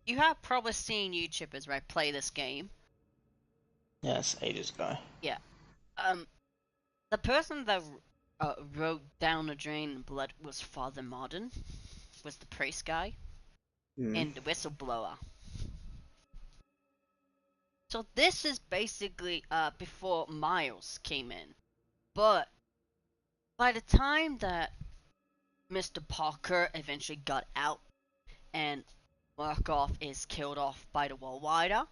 you have probably seen YouTubers, right, play this game. Yes, ages ago. Yeah. The person that wrote Down the Drain in Blood was Father Modern, was the priest guy, and the whistleblower. So this is basically before Miles came in. But by the time that Mr. Parker eventually got out and Murkoff is killed off by the Wallrider,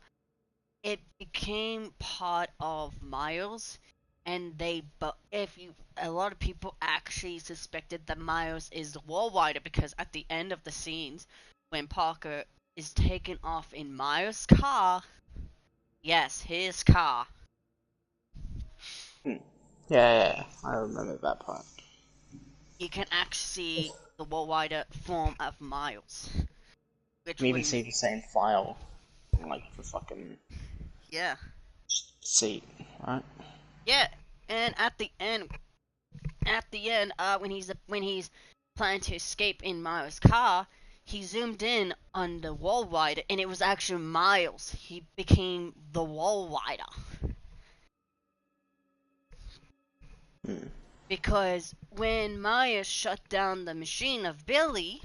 it became part of Miles, and a lot of people actually suspected that Miles is the Wallrider, because at the end of the scenes when Parker is taken off in Miles' car, yes, his car, Yeah, I remember that part. you can actually see the Wallrider form of Miles, You which can even would see the same file, like the fucking yeah. seat, right? Yeah, and at the end, when he's planning to escape in Miles' car, he zoomed in on the wall rider, and it was actually Miles. He became the wall rider because when Miles shut down the machine of Billy,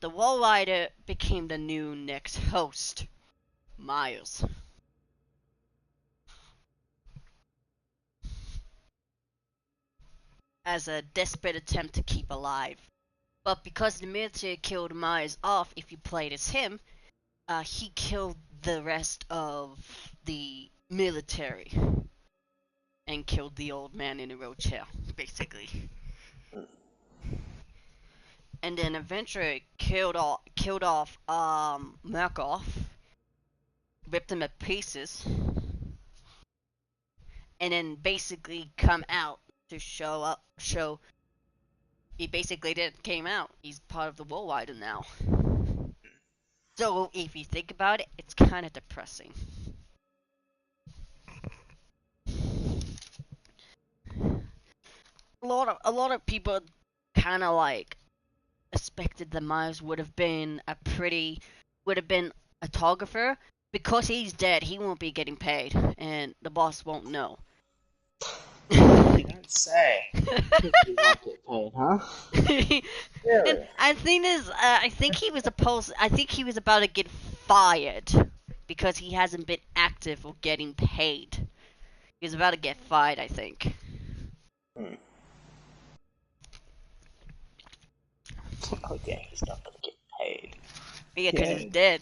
the wall rider became the new next host, Miles. As a desperate attempt to keep alive. But because the military killed Miles off if you played as him, he killed the rest of the military and killed the old man in a wheelchair, basically. And then eventually killed off Murkoff, ripped him to pieces, and then basically come out to show he basically came out. He's part of the Worldwide now. So if you think about it, it's kind of depressing. A lot of people kind of like expected that Miles would have been a photographer. Because he's dead, he won't be getting paid, and the boss won't know. You don't say. You won't get paid, huh? And Really? I think he was supposed. I think he was about to get fired because he hasn't been active or getting paid. He was about to get fired, I think. Oh yeah, he's not gonna get paid. Yeah, because Yeah, he's dead.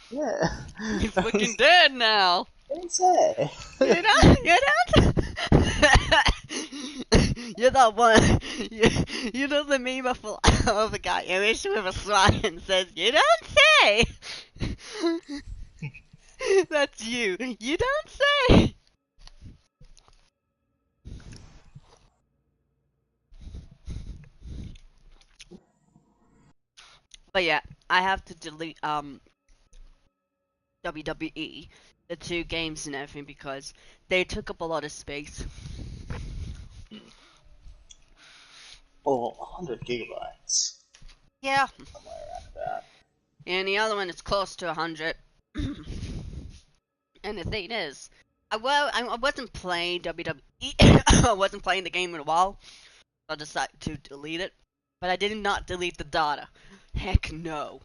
yeah. He's fucking dead now. Don't say. You know, you know. You're that one. You know the meme of the guy in which with a swat and says, "You don't say." That's you. You don't say. But yeah, I have to delete WWE, the two games and everything, because they took up a lot of space. Or 100 gigabytes. Yeah, Somewhere around that. and the other one is close to 100. And the thing is, I wasn't playing WWE. I wasn't playing the game in a while. So I decided to delete it. But I did not delete the data. Heck no.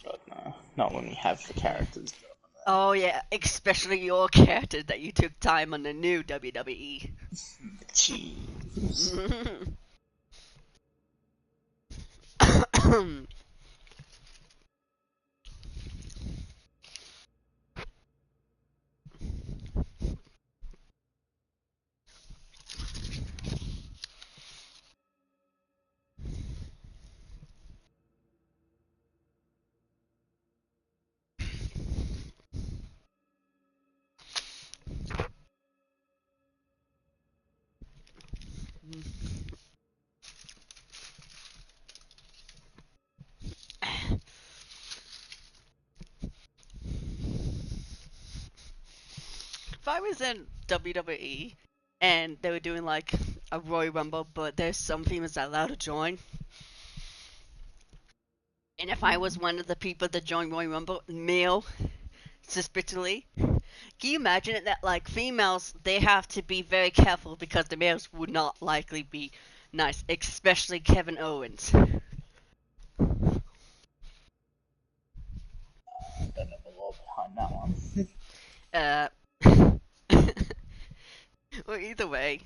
God, no. Not when we have the characters. Oh yeah, especially your character that you took time on the new WWE. Jeez. If I was in WWE and they were doing like a Royal Rumble, but there's some females that are allowed to join. And if I was one of the people that joined Royal Rumble, male, suspiciously, can you imagine it that like females they have to be very careful because the males would not likely be nice, especially Kevin Owens. Don't know the law behind that one. Uh, well, either way.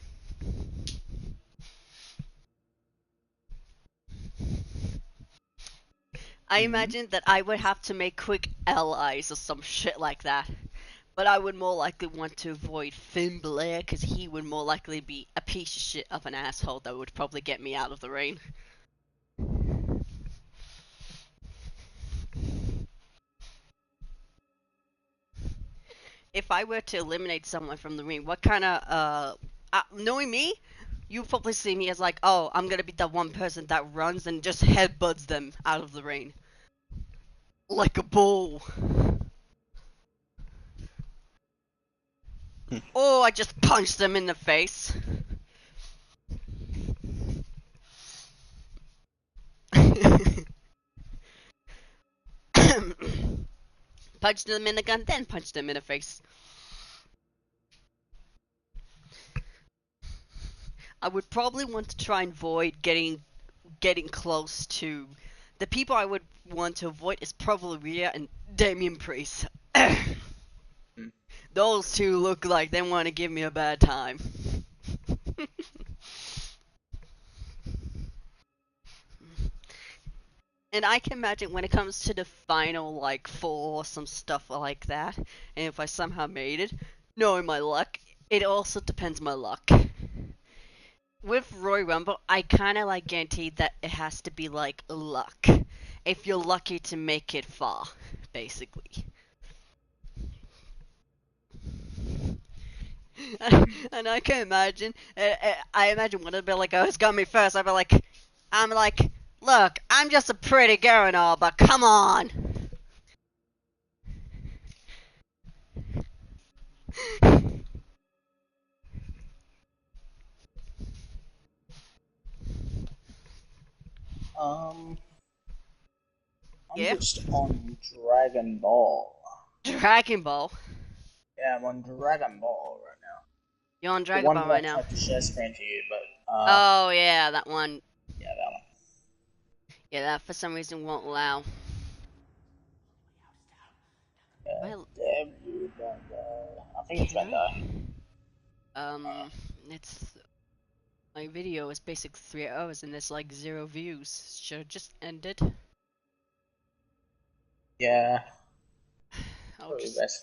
I imagine that I would have to make quick allies or some shit like that. But I would more likely want to avoid Finn Blair because he would more likely be a piece of shit of an asshole that would probably get me out of the ring. If I were to eliminate someone from the ring, what kind of, knowing me, you probably see me as like, oh, I'm gonna be that one person that runs and just headbutts them out of the ring. Like a bull. Or I just punch them in the face. Punch them in the gun, then punch them in the face. I would probably want to try and avoid getting close to the people I would want to avoid is probably Rhea and Damian Priest. Those two look like they want to give me a bad time. And I can imagine when it comes to the final, like, four or some stuff like that, and if I somehow made it, knowing my luck, it also depends my luck. With Roy Rumble, I kind of like guaranteed that it has to be like luck. If you're lucky to make it far, basically. And I can imagine, I imagine one of them be like, oh, it's got me first. I'm like, look, I'm just a pretty girl and all, but come on. I'm Yeah? just on Dragon Ball. Dragon Ball. Yeah, I'm on Dragon Ball right now. You're on The Dragon one Ball that I right now. tried to share screen to you, but Oh, yeah, that one. yeah, that one. Yeah, that for some reason won't allow. Yeah, Well, damn you, Bandai. I think it's can I? Bandai. It's. My video is basically 3 hours and there's like 0 views. Should have just ended. Yeah, I'll probably just best